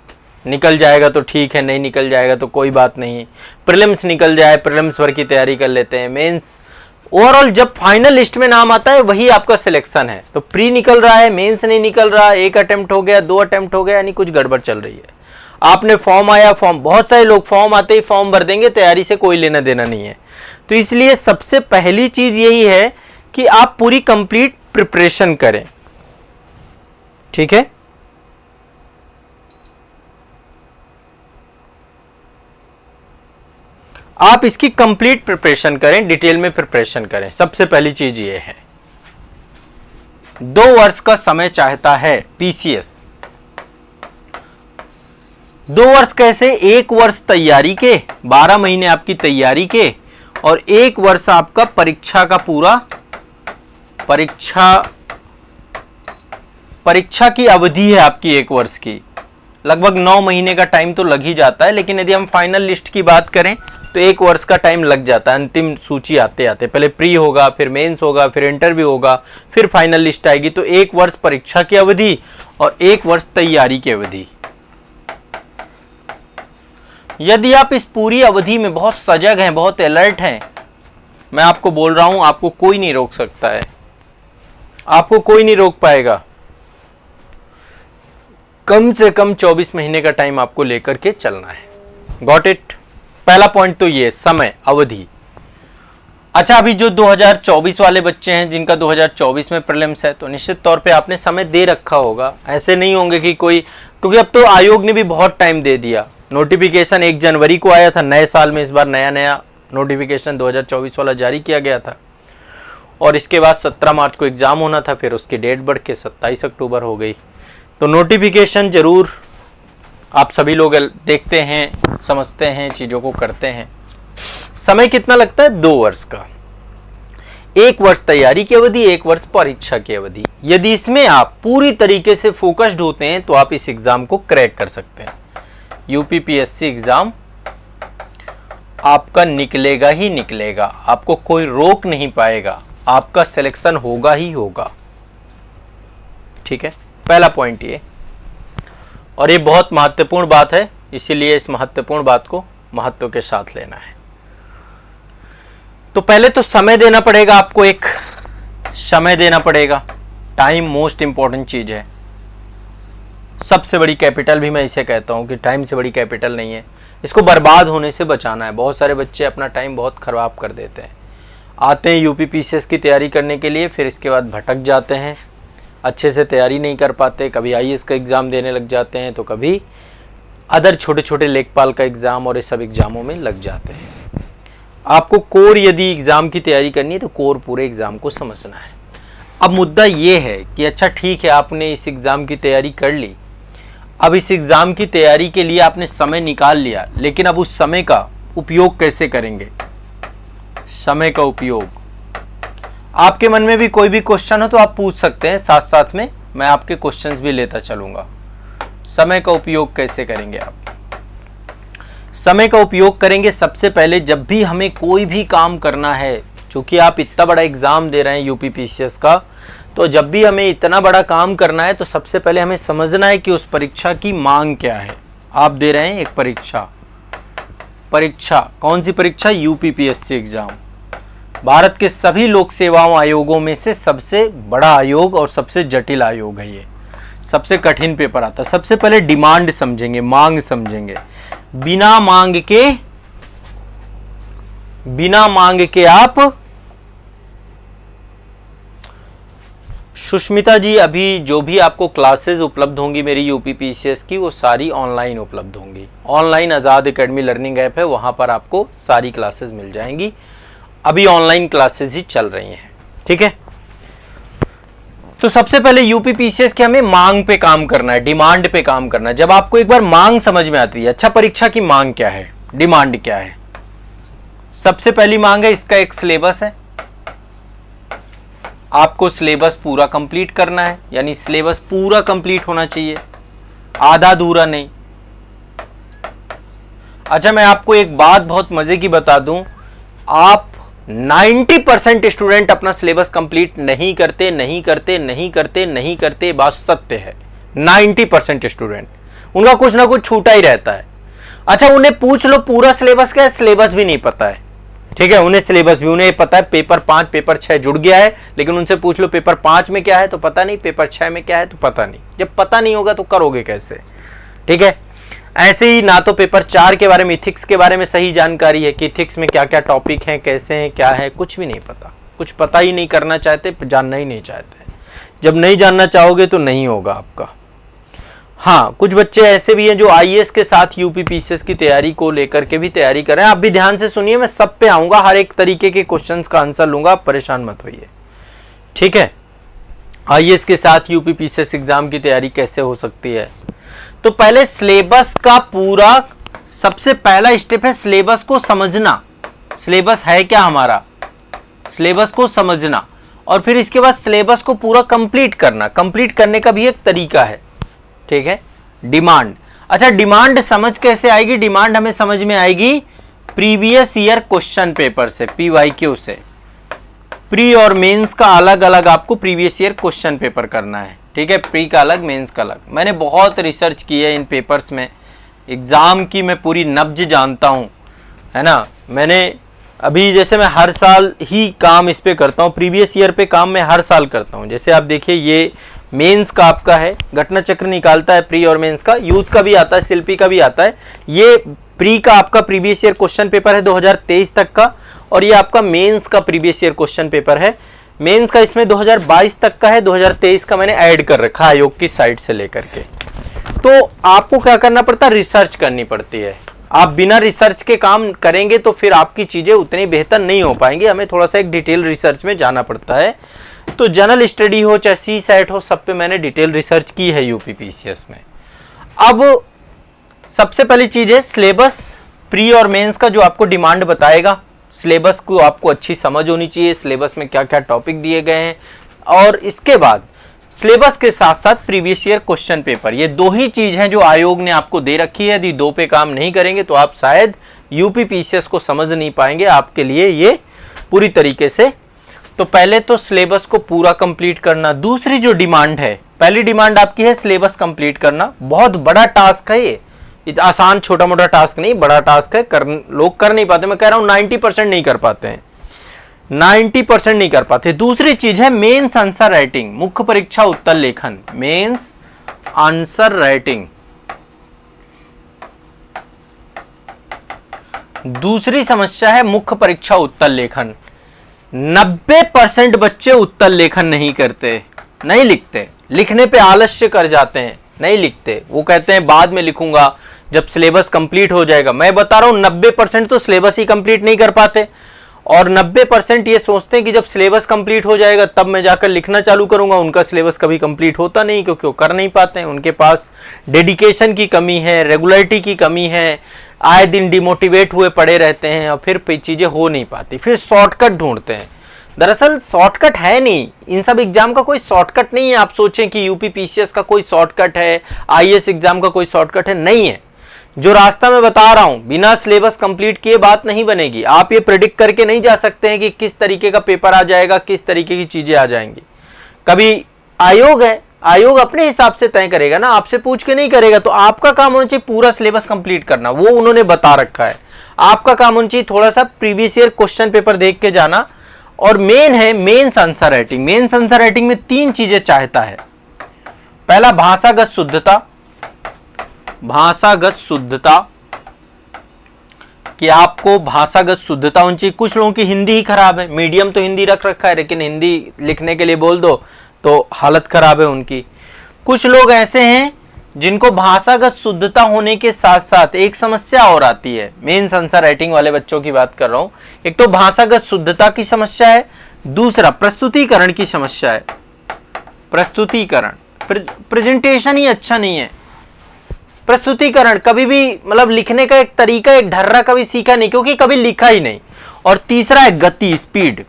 निकल जाएगा तो ठीक है, नहीं निकल जाएगा तो कोई बात नहीं, प्रीलिम्स निकल जाए, प्रीलिम्स भर की तैयारी कर लेते हैं, मेंस ओवरऑल जब फाइनल लिस्ट में नाम आता है वही आपका सिलेक्शन है। तो प्री निकल रहा है, मेंस नहीं निकल रहा, 1 अटेम्प्ट हो गया, 2 अटेम्प्ट हो गया, यानी कुछ गड़बड़ चल रही है। आपने फॉर्म आया, फॉर्म, बहुत सारे लोग फॉर्म आते ही फॉर्म भर देंगे, तैयारी से कोई लेना देना नहीं है। तो इसलिए सबसे पहली चीज यही है कि आप पूरी कंप्लीट प्रिपरेशन करें, ठीक है। आप इसकी कंप्लीट प्रिपरेशन करें, डिटेल में प्रिपरेशन करें। सबसे पहली चीज ये है, 2 वर्ष का समय चाहता है पीसीएस। 2 वर्ष कैसे? 1 वर्ष तैयारी के, 12 महीने आपकी तैयारी के, और 1 वर्ष आपका परीक्षा का पूरा, परीक्षा की अवधि है आपकी 1 वर्ष की। लगभग 9 महीने का टाइम तो लग ही जाता है, लेकिन यदि हम फाइनल लिस्ट की बात करें तो 1 वर्ष का टाइम लग जाता है। अंतिम सूची आते आते पहले प्री होगा, फिर मेंस होगा, फिर इंटरव्यू होगा, फिर फाइनल लिस्ट आएगी। तो 1 वर्ष परीक्षा की अवधि और 1 वर्ष तैयारी की अवधि। यदि आप इस पूरी अवधि में बहुत सजग हैं, बहुत अलर्ट हैं, मैं आपको बोल रहा हूं, आपको कोई नहीं रोक सकता है, आपको कोई नहीं रोक पाएगा। कम से कम 24 महीने का टाइम आपको लेकर के चलना है। Got it? पहला पॉइंट तो ये समय, अवधि। अच्छा, अभी जो 2024 वाले बच्चे हैं जिनका 2024 में प्रीलिम्स है, तो निश्चित तौर पे आपने समय दे रखा होगा, ऐसे नहीं होंगे कि कोई, क्योंकि अब तो आयोग ने भी बहुत टाइम दे दिया। नोटिफिकेशन 1 जनवरी को आया था, नए साल में इस बार नया नोटिफिकेशन 2024 वाला जारी किया गया था, और इसके बाद 17 मार्च को एग्ज़ाम होना था, फिर उसकी डेट बढ़ के 27 अक्टूबर हो गई। तो नोटिफिकेशन ज़रूर आप सभी लोग देखते हैं, समझते हैं, चीज़ों को करते हैं। समय कितना लगता है? 2 वर्ष का। 1 वर्ष तैयारी की अवधि, 1 वर्ष परीक्षा की अवधि। यदि इसमें आप पूरी तरीके से फोकस्ड होते हैं तो आप इस एग्ज़ाम को क्रैक कर सकते हैं। यूपीपीएससी एग्ज़ाम आपका निकलेगा ही निकलेगा, आपको कोई रोक नहीं पाएगा, आपका सिलेक्शन होगा ही होगा। ठीक है, पहला पॉइंट ये, और ये बहुत महत्वपूर्ण बात है, इसीलिए इस महत्वपूर्ण बात को महत्व के साथ लेना है। तो पहले तो समय देना पड़ेगा आपको, एक समय देना पड़ेगा। टाइम मोस्ट इंपॉर्टेंट चीज है, सबसे बड़ी कैपिटल भी मैं इसे कहता हूं कि टाइम से बड़ी कैपिटल नहीं है। इसको बर्बाद होने से बचाना है। बहुत सारे बच्चे अपना टाइम बहुत खराब कर देते हैं, आते हैं यूपीपीसीएस की तैयारी करने के लिए, फिर इसके बाद भटक जाते हैं, अच्छे से तैयारी नहीं कर पाते, कभी आईएएस का एग्ज़ाम देने लग जाते हैं, तो कभी अदर छोटे छोटे लेखपाल का एग्ज़ाम और इस सब एग्ज़ामों में लग जाते हैं। आपको कोर यदि एग्ज़ाम की तैयारी करनी है तो कोर पूरे एग्ज़ाम को समझना है। अब मुद्दा ये है कि अच्छा ठीक है, आपने इस एग्ज़ाम की तैयारी कर ली, अब इस एग्ज़ाम की तैयारी के लिए आपने समय निकाल लिया, लेकिन अब उस समय का उपयोग कैसे करेंगे? समय का उपयोग, आपके मन में भी कोई भी क्वेश्चन हो तो आप पूछ सकते हैं, साथ साथ में मैं आपके क्वेश्चंस भी लेता चलूँगा। समय का उपयोग कैसे करेंगे आप? समय का उपयोग करेंगे सबसे पहले जब भी हमें कोई भी काम करना है, क्योंकि आप इतना बड़ा एग्ज़ाम दे रहे हैं यूपीपीसीएस का, तो जब भी हमें इतना बड़ा काम करना है तो सबसे पहले हमें समझना है कि उस परीक्षा की मांग क्या है। आप दे रहे हैं एक परीक्षा, कौन सी परीक्षा? UPPSC exam. भारत के सभी लोक सेवाओं आयोगों में से सबसे बड़ा आयोग और सबसे जटिल आयोग है ये, सबसे कठिन पेपर आता है। सबसे पहले डिमांड समझेंगे, मांग समझेंगे। बिना मांग के आप, सुष्मिता जी, अभी जो भी आपको क्लासेस उपलब्ध होंगी मेरी यूपीपीसीएस की, वो सारी ऑनलाइन उपलब्ध होंगी। ऑनलाइन आज़ाद एकेडमी लर्निंग ऐप है, वहां पर आपको सारी क्लासेस मिल जाएंगी। अभी ऑनलाइन क्लासेस ही चल रही हैं, ठीक है। तो सबसे पहले यूपीपीसीएस के हमें मांग पे काम करना है, डिमांड पे काम करना है। जब आपको एक बार मांग समझ में आती है, अच्छा परीक्षा की मांग क्या है, डिमांड क्या है, सबसे पहली मांग है इसका एक सिलेबस है, आपको सिलेबस पूरा कंप्लीट करना है, यानी सिलेबस पूरा कंप्लीट होना चाहिए, आधा अधूरा नहीं। अच्छा मैं आपको एक बात बहुत मजे की बता दूं, आप 90% स्टूडेंट अपना सिलेबस कंप्लीट नहीं करते, बात सत्य है। 90% स्टूडेंट, उनका कुछ ना कुछ छूटा ही रहता है। अच्छा उन्हें पूछ लो पूरा सिलेबस क्या है, सिलेबस भी नहीं पता है, ठीक है। उन्हें सिलेबस भी, उन्हें पता है पेपर 5 पेपर 6 जुड़ गया है, लेकिन उनसे पूछ लो पेपर 5 में क्या है तो पता नहीं, पेपर 6 में क्या है तो पता नहीं। जब पता नहीं होगा तो करोगे कैसे, ठीक है। ऐसे ही ना तो पेपर 4 के बारे में, इथिक्स के बारे में सही जानकारी है कि इथिक्स में क्या क्या टॉपिक हैं, कैसे हैं, क्या है, कुछ भी नहीं पता, कुछ पता ही नहीं करना चाहते, जानना ही नहीं चाहते। जब नहीं जानना चाहोगे तो नहीं होगा आपका। हाँ कुछ बच्चे ऐसे भी हैं जो आईएएस के साथ यूपीपीसीएस की तैयारी को लेकर के भी तैयारी कर रहे हैं। आप भी ध्यान से सुनिए, मैं सब पे आऊंगा, हर एक तरीके के क्वेश्चंस का आंसर लूंगा, आप परेशान मत होइए, ठीक है। आईएएस के साथ यूपीपीसीएस एग्जाम की तैयारी कैसे हो सकती है? तो पहले सिलेबस का पूरा, सबसे पहला स्टेप है सिलेबस को समझना। सिलेबस है क्या हमारा, सिलेबस को समझना, और फिर इसके बाद सिलेबस को पूरा कंप्लीट करना। कंप्लीट करने का भी एक तरीका है, ठीक है। डिमांड, अच्छा डिमांड समझ कैसे आएगी? डिमांड हमें समझ में आएगी प्रीवियस ईयर क्वेश्चन पेपर से, पीवाईक्यू से। प्री और मेंस का अलग अलग आपको प्रीवियस ईयर क्वेश्चन पेपर करना है, ठीक है। प्री का अलग, मेंस का अलग। मैंने बहुत रिसर्च की है इन पेपर्स में, एग्जाम की मैं पूरी नब्ज जानता हूँ, है ना। मैंने अभी जैसे मैं हर साल ही काम इस पे करता हूँ, प्रीवियस ईयर पे काम मैं हर साल करता हूँ। जैसे आप देखिए ये मेंस का आपका है, घटना चक्र निकालता है प्री और मेंस का, यूथ का भी आता है, शिल्पी का भी आता है। ये प्री का आपका प्रीवियस ईयर क्वेश्चन पेपर है 2023 तक का, और ये आपका मेंस का प्रीवियस ईयर क्वेश्चन पेपर है। मेंस का इसमें 2022 तक का है, 2023 का मैंने ऐड कर रखा है आयोग की साइट से लेकर के। तो आपको क्या करना पड़ता है, रिसर्च करनी पड़ती है। आप बिना रिसर्च के काम करेंगे तो फिर आपकी चीजें उतनी बेहतर नहीं हो पाएंगी, हमें थोड़ा सा एक डिटेल रिसर्च में जाना पड़ता है। तो जनरल स्टडी हो चाहे सी सेट हो, सब पे मैंने डिटेल रिसर्च की है यूपी पीसीएस में। अब सबसे पहली चीज है सिलेबस, प्री और मेंस का जो आपको डिमांड बताएगा। सिलेबस को आपको अच्छी समझ होनी चाहिए, सिलेबस में क्या क्या टॉपिक दिए गए हैं, और इसके बाद सिलेबस के साथ साथ प्रीवियस ईयर क्वेश्चन पेपर। ये दो ही चीज हैं जो आयोग ने आपको दे रखी है। यदि दो पे काम नहीं करेंगे तो आप शायद यूपी पीसीएस को समझ नहीं पाएंगे, आपके लिए ये पूरी तरीके से। तो पहले तो सिलेबस को पूरा कंप्लीट करना। दूसरी जो डिमांड है, पहली डिमांड आपकी है सिलेबस कंप्लीट करना। बहुत बड़ा टास्क है ये आसान छोटा मोटा टास्क नहीं, बड़ा टास्क है। लोग कर नहीं पाते, मैं कह रहा हूं 90% नहीं कर पाते हैं, 90% नहीं कर पाते। दूसरी चीज है मेंस आंसर राइटिंग, मुख्य परीक्षा उत्तर लेखन। मेंस आंसर राइटिंग दूसरी समस्या है, मुख्य परीक्षा उत्तर लेखन। 90% बच्चे उत्तर लेखन नहीं करते, नहीं लिखते, लिखने पे आलस्य कर जाते हैं, नहीं लिखते। वो कहते हैं बाद में लिखूंगा जब सिलेबस कंप्लीट हो जाएगा। मैं बता रहा हूं 90% तो सिलेबस ही कंप्लीट नहीं कर पाते, और 90% ये सोचते हैं कि जब सिलेबस कंप्लीट हो जाएगा तब मैं जाकर लिखना चालू करूंगा। उनका सिलेबस कभी कंप्लीट होता नहीं, क्योंकि वो कर नहीं पाते हैं। उनके पास डेडिकेशन की कमी है, रेगुलरिटी की कमी है, आए दिन डिमोटिवेट हुए पड़े रहते हैं और फिर चीजें हो नहीं पाती, फिर शॉर्टकट ढूंढते हैं। दरअसल शॉर्टकट है नहीं, इन सब एग्जाम का कोई शॉर्टकट नहीं है। आप सोचें कि यूपी पीसीएस का कोई शॉर्टकट है, आईएएस एग्जाम का कोई शॉर्टकट है, नहीं है। जो रास्ता मैं बता रहा हूं, बिना सिलेबस कंप्लीट किए बात नहीं बनेगी। आप ये प्रेडिक्ट करके नहीं जा सकते हैं कि किस तरीके का पेपर आ जाएगा, किस तरीके की चीजें आ जाएंगी। कभी आयोग है, आयोग अपने हिसाब से तय करेगा ना, आपसे पूछ के नहीं करेगा। तो आपका काम होना चाहिए पूरा सिलेबस कंप्लीट करना, वो उन्होंने बता रखा है। आपका काम होना चाहिए थोड़ा सा प्रीवियस ईयर क्वेश्चन पेपर देख के जाना। और मेन है mains answer writing. Mains answer writing में 3 चीजें चाहता है। पहला भाषागत शुद्धता, भाषागत शुद्धता कि आपको भाषागत शुद्धता होनी चाहिए। कुछ लोगों की हिंदी ही खराब है, मीडियम तो हिंदी रख रखा है, लेकिन हिंदी लिखने के लिए बोल दो तो हालत खराब है उनकी। कुछ लोग ऐसे हैं जिनको भाषागत शुद्धता होने के साथ साथ एक समस्या और आती है। मेंस आंसर राइटिंग वाले बच्चों की बात कर रहा हूं। एक तो भाषागत शुद्धता की समस्या है, दूसरा प्रस्तुतिकरण की समस्या है। प्रस्तुतिकरण, प्रेजेंटेशन ही अच्छा नहीं है। प्रस्तुतिकरण कभी भी मतलब लिखने का एक तरीका, एक ढर्रा कभी सीखा नहीं, क्योंकि कभी लिखा ही नहीं। और तीसरा है गति, स्पीड।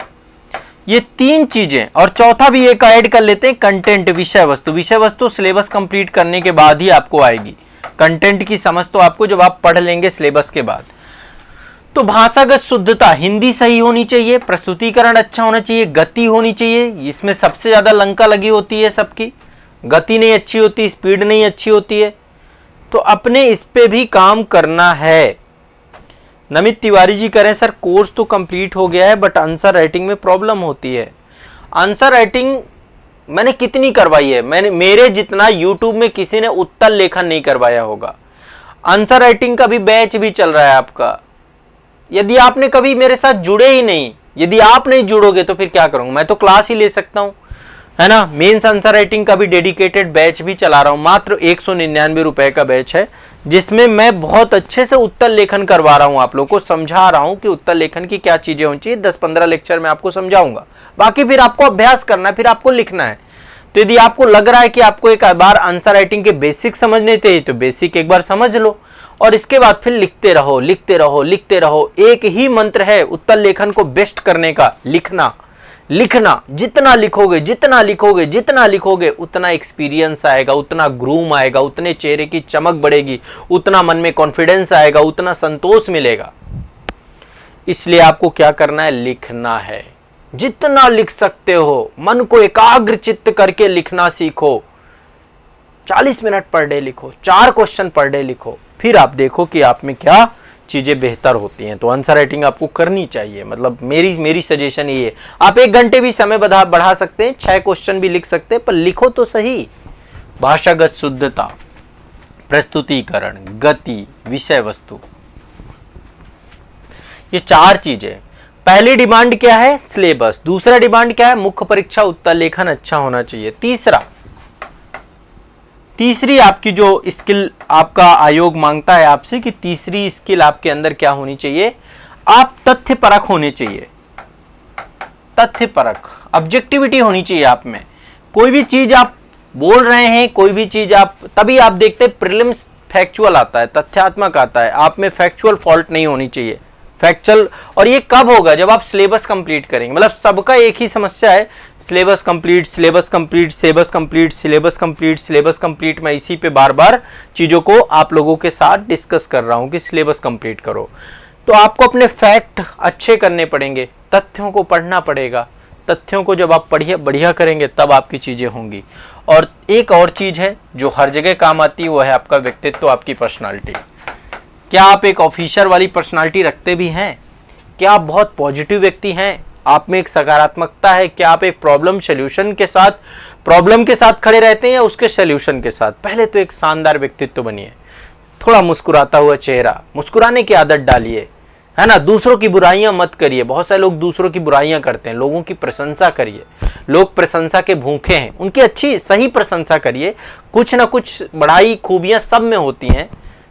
ये 3 चीजें, और चौथा भी एक ऐड कर लेते हैं, कंटेंट, विषय वस्तु। विषय वस्तु सिलेबस कंप्लीट करने के बाद ही आपको आएगी। कंटेंट की समझ तो आपको जब आप पढ़ लेंगे सिलेबस के बाद। तो भाषागत शुद्धता, हिंदी सही होनी चाहिए, प्रस्तुतिकरण अच्छा होना चाहिए, गति होनी चाहिए। इसमें सबसे ज्यादा लंका लगी होती है सबकी, गति नहीं अच्छी होती, स्पीड नहीं अच्छी होती है। तो अपने इस पे भी काम करना है। नमित तिवारी जी कह रहे हैं सर कोर्स तो कंप्लीट हो गया है बट आंसर राइटिंग में प्रॉब्लम होती है। आंसर राइटिंग मैंने कितनी करवाई है, मैंने मेरे जितना यूट्यूब में किसी ने उत्तर लेखन नहीं करवाया होगा। आंसर राइटिंग का भी बैच भी चल रहा है आपका। यदि आपने कभी मेरे साथ जुड़े ही नहीं, यदि आप नहीं जुड़ोगे तो फिर क्या करूंगा, मैं तो क्लास ही ले सकता हूं, है ना। मेंस आंसर राइटिंग का भी डेडिकेटेड बैच भी चला रहा हूं, मात्र 199 रुपए का बैच है, जिसमें मैं बहुत अच्छे से उत्तर लेखन करवा रहा हूं, आप लोगों को समझा रहा हूं कि उत्तर लेखन की क्या चीजें होनी चाहिए। 10-15 लेक्चर में आपको समझाऊंगा, बाकी फिर आपको अभ्यास करना है, फिर आपको लिखना है। तो यदि आपको लग रहा है कि आपको एक बार आंसर राइटिंग के बेसिक समझने थे, तो बेसिक एक बार समझ लो, और इसके बाद फिर लिखते रहो, लिखते रहो, लिखते रहो। एक ही मंत्र है उत्तर लेखन को बेस्ट करने का, लिखना। लिखना, जितना लिखोगे, जितना लिखोगे, जितना लिखोगे, उतना एक्सपीरियंस आएगा, उतना ग्रूम आएगा, उतने चेहरे की चमक बढ़ेगी, उतना मन में कॉन्फिडेंस आएगा, उतना संतोष मिलेगा। इसलिए आपको क्या करना है, लिखना है। जितना लिख सकते हो, मन को एकाग्र चित्त करके लिखना सीखो। 40 मिनट पर डे लिखो, 4 क्वेश्चन पर डे लिखो, फिर आप देखो कि आप में क्या चीजें बेहतर होती हैं। तो आंसर राइटिंग आपको करनी चाहिए, मतलब मेरी सजेशन ये है। आप 1 घंटे भी समय बढ़ा सकते हैं, 6 क्वेश्चन भी लिख सकते हैं, पर लिखो तो सही। भाषागत शुद्धता, प्रस्तुतिकरण, गति, विषय वस्तु, ये 4 चीजें। पहली डिमांड क्या है? सिलेबस। दूसरा डिमांड क्या है? मुख्य परीक्षा उत्तर लेखन अच्छा होना चाहिए। तीसरी आपकी जो स्किल आपका आयोग मांगता है आपसे कि तीसरी स्किल आपके अंदर क्या होनी चाहिए? आप तथ्य परख होने चाहिए। तथ्य परख, ऑब्जेक्टिविटी होनी चाहिए आप में। कोई भी चीज आप बोल रहे हैं, कोई भी चीज आप, तभी आप देखते हैं प्रीलिम्स फैक्चुअल आता है, तथ्यात्मक आता है। आप में फैक्चुअल फॉल्ट नहीं होनी चाहिए, फैक्चुअल। और ये कब होगा? जब आप सिलेबस कंप्लीट करेंगे। मतलब सबका एक ही समस्या है, syllabus complete, syllabus complete, syllabus complete, syllabus complete, syllabus complete. मैं इसी पे बार बार चीजों को आप लोगों के साथ डिस्कस कर रहा हूं कि सिलेबस कंप्लीट करो। तो आपको अपने फैक्ट अच्छे करने पड़ेंगे, तथ्यों को पढ़ना पड़ेगा। तथ्यों को जब आप बढ़िया करेंगे तब आपकी चीजें होंगी। और एक और चीज है जो हर जगह काम आती है, वो है आपका व्यक्तित्व, आपकी पर्सनालिटी। क्या आप एक ऑफिसर वाली पर्सनालिटी रखते भी हैं? क्या आप बहुत पॉजिटिव व्यक्ति हैं? आप में एक सकारात्मकता है? क्या आप एक प्रॉब्लम के साथ खड़े रहते हैं या उसके सॉल्यूशन के साथ? पहले तो एक शानदार व्यक्तित्व बनिए, थोड़ा मुस्कुराता हुआ चेहरा, मुस्कुराने की आदत डालिए, है ना। दूसरों की बुराइयां मत करिए। बहुत सारे लोग दूसरों की बुराइयां करते हैं, लोगों की प्रशंसा करिए। लोग प्रशंसा के भूखे हैं, उनकी अच्छी सही प्रशंसा करिए। कुछ ना कुछ बड़ाई खूबियां सब में होती हैं,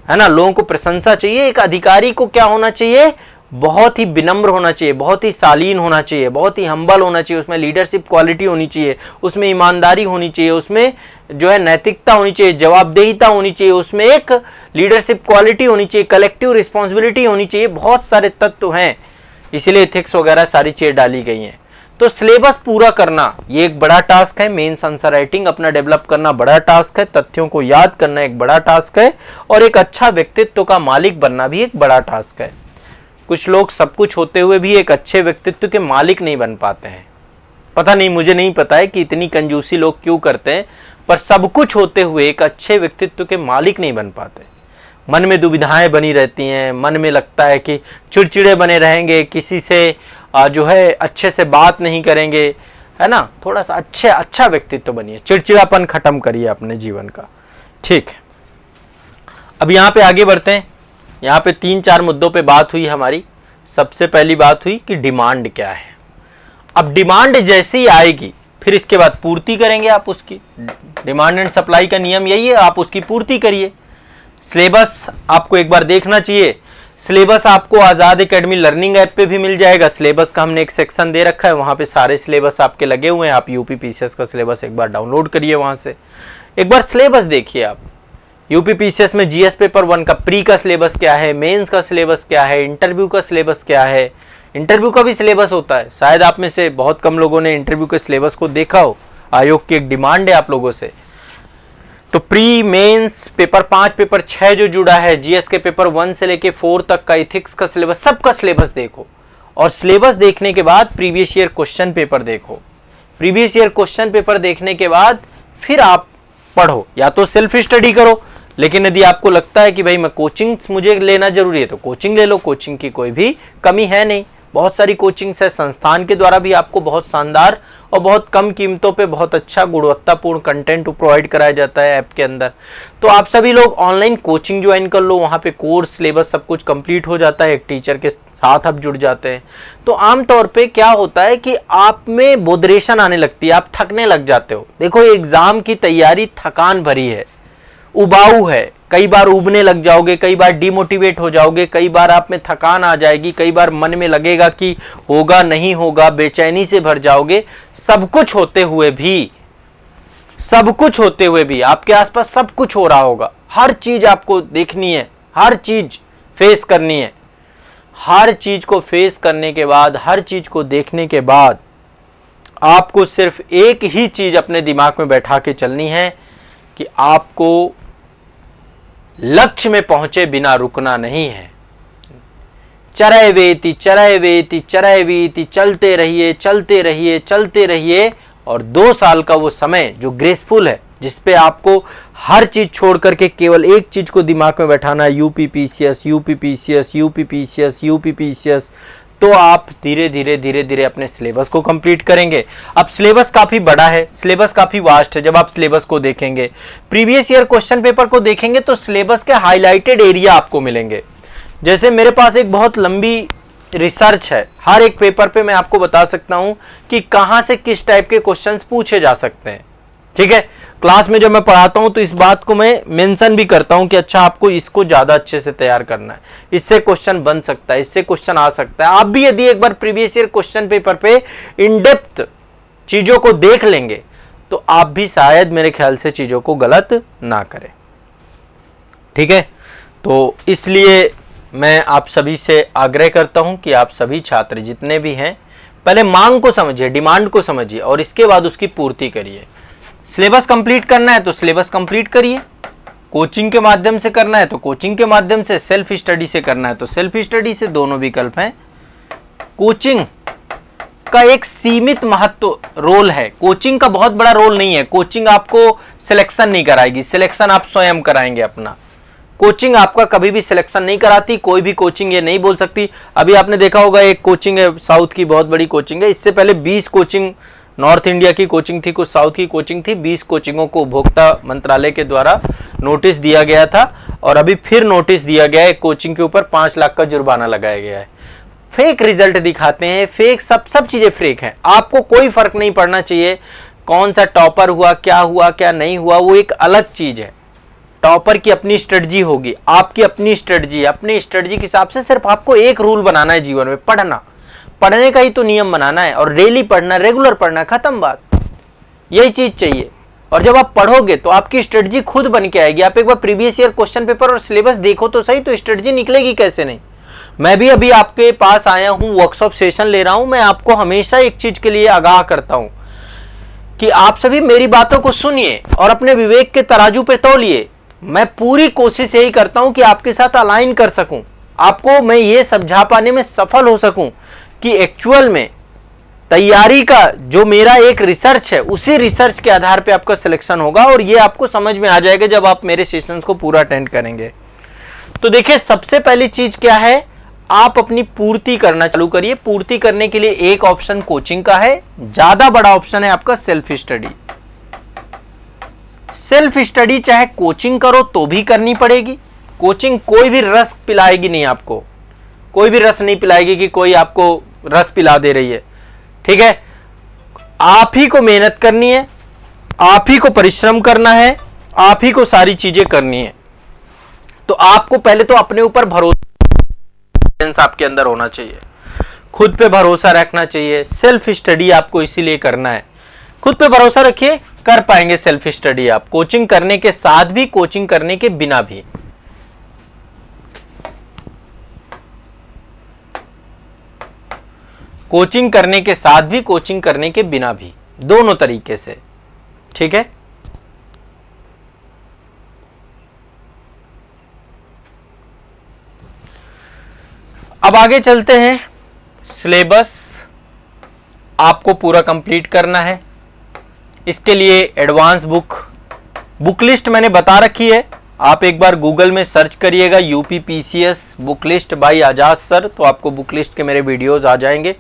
है ना। लोगों को प्रशंसा चाहिए। एक अधिकारी को क्या होना चाहिए? बहुत ही विनम्र होना चाहिए, बहुत ही शालीन होना चाहिए, बहुत ही हम्बल होना चाहिए। उसमें लीडरशिप क्वालिटी होनी चाहिए, उसमें ईमानदारी होनी चाहिए, उसमें जो है नैतिकता होनी चाहिए, जवाबदेहिता होनी चाहिए, उसमें एक लीडरशिप क्वालिटी होनी चाहिए, कलेक्टिव रिस्पॉन्सिबिलिटी होनी चाहिए। बहुत सारे तत्व हैं, इसीलिए एथिक्स वगैरह सारी चीजें डाली गई हैं। तो सिलेबस पूरा करना ये एक बड़ा टास्क है। मेंस आंसर राइटिंग अपना डेवलप करना बड़ा टास्क है। तथ्यों को याद करना एक बड़ा टास्क है। और एक अच्छा व्यक्तित्व का मालिक बनना भी एक बड़ा टास्क है। कुछ लोग सब कुछ होते हुए भी एक अच्छे व्यक्तित्व के मालिक नहीं बन पाते हैं। पता नहीं, मुझे नहीं पता है कि इतनी कंजूसी लोग क्यों करते हैं, पर सब कुछ होते हुए एक अच्छे व्यक्तित्व के मालिक नहीं बन पाते। मन में दुविधाएं बनी रहती हैं, मन में लगता है कि चिड़चिड़े बने रहेंगे, किसी से जो है अच्छे से बात नहीं करेंगे, है ना। थोड़ा सा अच्छा व्यक्तित्व बनिए, चिड़चिड़ापन खत्म करिए अपने जीवन का। ठीक है, अब यहाँ पे आगे बढ़ते हैं। यहाँ पे 3-4 मुद्दों पे बात हुई हमारी। सबसे पहली बात हुई कि डिमांड क्या है। अब डिमांड जैसे ही आएगी फिर इसके बाद पूर्ति करेंगे आप उसकी। डिमांड एंड सप्लाई का नियम यही है, आप उसकी पूर्ति करिए। सिलेबस आपको एक बार देखना चाहिए। सिलेबस आपको आज़ाद एकेडमी लर्निंग ऐप पे भी मिल जाएगा। सिलेबस का हमने एक सेक्शन दे रखा है, वहाँ पे सारे सिलेबस आपके लगे हुए हैं। आप यूपी पीसीएस का सिलेबस एक बार डाउनलोड करिए, वहाँ से एक बार सिलेबस देखिए आप। यूपी पीसीएस में जीएस पेपर 1 का प्री का सिलेबस क्या है, मेंस का सिलेबस क्या है, इंटरव्यू का सिलेबस क्या है। इंटरव्यू का भी सिलेबस होता है। शायद आप में से बहुत कम लोगों ने इंटरव्यू के सिलेबस को देखा हो। आयोग की एक डिमांड है आप लोगों से। तो प्री, मेंस, पेपर 5, पेपर 6 जो जुड़ा है, जीएस के पेपर 1 से लेके 4 तक का इथिक्स का सिलेबस, सबका सिलेबस देखो। और सिलेबस देखने के बाद प्रीवियस ईयर क्वेश्चन पेपर देखो। प्रीवियस ईयर क्वेश्चन पेपर देखने के बाद फिर आप पढ़ो। या तो सेल्फ स्टडी करो, लेकिन यदि आपको लगता है कि भाई मैं कोचिंग मुझे लेना जरूरी है तो कोचिंग ले लो। कोचिंग की कोई भी कमी है नहीं, बहुत सारी कोचिंग्स है। संस्थान के द्वारा भी आपको बहुत शानदार और बहुत कम कीमतों पे बहुत अच्छा गुणवत्तापूर्ण कंटेंट प्रोवाइड कराया जाता है ऐप के अंदर। तो आप सभी लोग ऑनलाइन कोचिंग ज्वाइन कर लो। वहाँ पे कोर्स, सिलेबस सब कुछ कंप्लीट हो जाता है। एक टीचर के साथ आप जुड़ जाते हैं। तो आमतौर पे क्या होता है कि आप में बोधरेशन आने लगती है, आप थकने लग जाते हो। देखो, एग्जाम की तैयारी थकान भरी है, उबाऊ है। कई बार उबने लग जाओगे, कई बार डिमोटिवेट हो जाओगे, कई बार आप में थकान आ जाएगी, कई बार मन में लगेगा कि होगा नहीं होगा, बेचैनी से भर जाओगे। सब कुछ होते हुए भी आपके आसपास सब कुछ हो रहा होगा। हर चीज आपको देखनी है, हर चीज फेस करनी है। हर चीज को फेस करने के बाद, हर चीज को देखने के बाद आपको सिर्फ एक ही चीज अपने दिमाग में बैठा के चलनी है कि आपको लक्ष्य में पहुंचे बिना रुकना नहीं है। चरैवेति चरैवेति चरैवेति, चलते रहिए, चलते रहिए, चलते रहिए। और 2 साल का वो समय जो ग्रेसफुल है, जिसपे आपको हर चीज छोड़ करके केवल एक चीज को दिमाग में बैठाना है, UP PCS, UP PCS, UP PCS, UP PCS. तो आप धीरे धीरे अपने सिलेबस को कंप्लीट करेंगे। अब सिलेबस काफी बड़ा है, सिलेबस काफी वास्ट है। जब आप सिलेबस को देखेंगे, प्रीवियस ईयर क्वेश्चन पेपर को देखेंगे, तो सिलेबस के हाईलाइटेड एरिया आपको मिलेंगे। जैसे मेरे पास एक बहुत लंबी रिसर्च है, हर एक पेपर पे मैं आपको बता सकता हूं कि कहां से किस टाइप के क्वेश्चंस पूछे जा सकते हैं। ठीक है, क्लास में जब मैं पढ़ाता हूं तो इस बात को मैं मेंशन भी करता हूं कि अच्छा आपको इसको ज्यादा अच्छे से तैयार करना है, इससे क्वेश्चन बन सकता है, इससे क्वेश्चन आ सकता है। आप भी यदि एक बार प्रीवियस ईयर क्वेश्चन पेपर पे इन डेप्थ चीजों को देख लेंगे तो आप भी शायद मेरे ख्याल से चीजों को गलत ना करें। ठीक है, तो इसलिए मैं आप सभी से आग्रह करता हूं कि आप सभी छात्र जितने भी हैं पहले मांग को समझिए, डिमांड को समझिए और इसके बाद उसकी पूर्ति करिए। सिलेबस कंप्लीट करना है तो सिलेबस कंप्लीट करिए, कोचिंग के माध्यम से करना है तो कोचिंग के माध्यम से, सेल्फ स्टडी से करना है तो सेल्फ स्टडी से, दोनों विकल्प हैं। कोचिंग का एक सीमित महत्व रोल है, कोचिंग का बहुत बड़ा रोल नहीं है। कोचिंग आपको सिलेक्शन नहीं कराएगी, सिलेक्शन आप स्वयं कराएंगे अपना। कोचिंग आपका कभी भी सिलेक्शन नहीं कराती, कोई भी कोचिंग ये नहीं बोल सकती। अभी आपने देखा होगा एक कोचिंग है साउथ की, बहुत बड़ी कोचिंग है, इससे पहले 20 कोचिंग नॉर्थ इंडिया की कोचिंग थी, कुछ साउथ की कोचिंग थी, 20 कोचिंगों को उपभोक्ता मंत्रालय के द्वारा नोटिस दिया गया था और अभी फिर नोटिस दिया गया है, एक कोचिंग के ऊपर 5 लाख का जुर्माना लगाया गया है। फेक रिजल्ट दिखाते हैं, फेक सब चीजें फेक हैं। आपको कोई फर्क नहीं पड़ना चाहिए कौन सा टॉपर हुआ क्या नहीं हुआ, वो एक अलग चीज है। टॉपर की अपनी स्ट्रेटजी होगी, आपकी अपनी स्ट्रेटजी, अपनी स्ट्रेटजी के हिसाब से सिर्फ आपको एक रूल बनाना है जीवन में, पढ़ने का ही तो नियम बनाना है और डेली पढ़ना, रेगुलर पढ़ना, खत्म बात। यही चीज चाहिए। और जब आप पढ़ोगे तो आपकी स्ट्रेटजी खुद बन के आएगी। आप एक बार प्रीवियस ईयर क्वेश्चन पेपर और सिलेबस देखो तो सही, तो स्ट्रेटजी निकलेगी कैसे नहीं। मैं भी अभी आपके पास आया हूं, वर्कशॉप सेशन ले रहा हूं, मैं आपको हमेशा एक चीज के लिए आगाह करता हूं कि आप सभी मेरी बातों को सुनिए और अपने विवेक के तराजू पे तौलिए। मैं पूरी कोशिश यही करता हूं कि आपके साथ अलाइन कर सकूं, आपको मैं ये समझा पाने में सफल हो सकूं कि एक्चुअल में तैयारी का जो मेरा एक रिसर्च है, उसी रिसर्च के आधार पे आपका सिलेक्शन होगा और ये आपको समझ में आ जाएगा जब आप मेरे सेशंस को पूरा अटेंड करेंगे। तो देखिए, सबसे पहली चीज क्या है, आप अपनी पूर्ति करना चालू करिए। पूर्ति करने के लिए एक ऑप्शन कोचिंग का है, ज्यादा बड़ा ऑप्शन है आपका सेल्फ स्टडी। सेल्फ स्टडी चाहे कोचिंग करो तो भी करनी पड़ेगी। कोचिंग कोई भी रस पिलाएगी नहीं, आपको कोई भी रस नहीं पिलाएगी कि कोई आपको रस पिला दे रही है। ठीक है, आप ही को मेहनत करनी है, आप ही को परिश्रम करना है, आप ही को सारी चीजें करनी है। तो आपको पहले तो अपने ऊपर भरोसा आपके अंदर होना चाहिए, खुद पे भरोसा रखना चाहिए। सेल्फ स्टडी आपको इसीलिए करना है, खुद पे भरोसा रखिए, कर पाएंगे सेल्फ स्टडी आप, कोचिंग करने के साथ भी, कोचिंग करने के बिना भी। कोचिंग करने के साथ भी, कोचिंग करने के बिना भी, दोनों तरीके से। ठीक है, अब आगे चलते हैं। सिलेबस आपको पूरा कंप्लीट करना है, इसके लिए एडवांस बुक लिस्ट मैंने बता रखी है। आप एक बार गूगल में सर्च करिएगा UPPCS book list by Azad sir, तो आपको बुक लिस्ट के मेरे वीडियोस आ जाएंगे।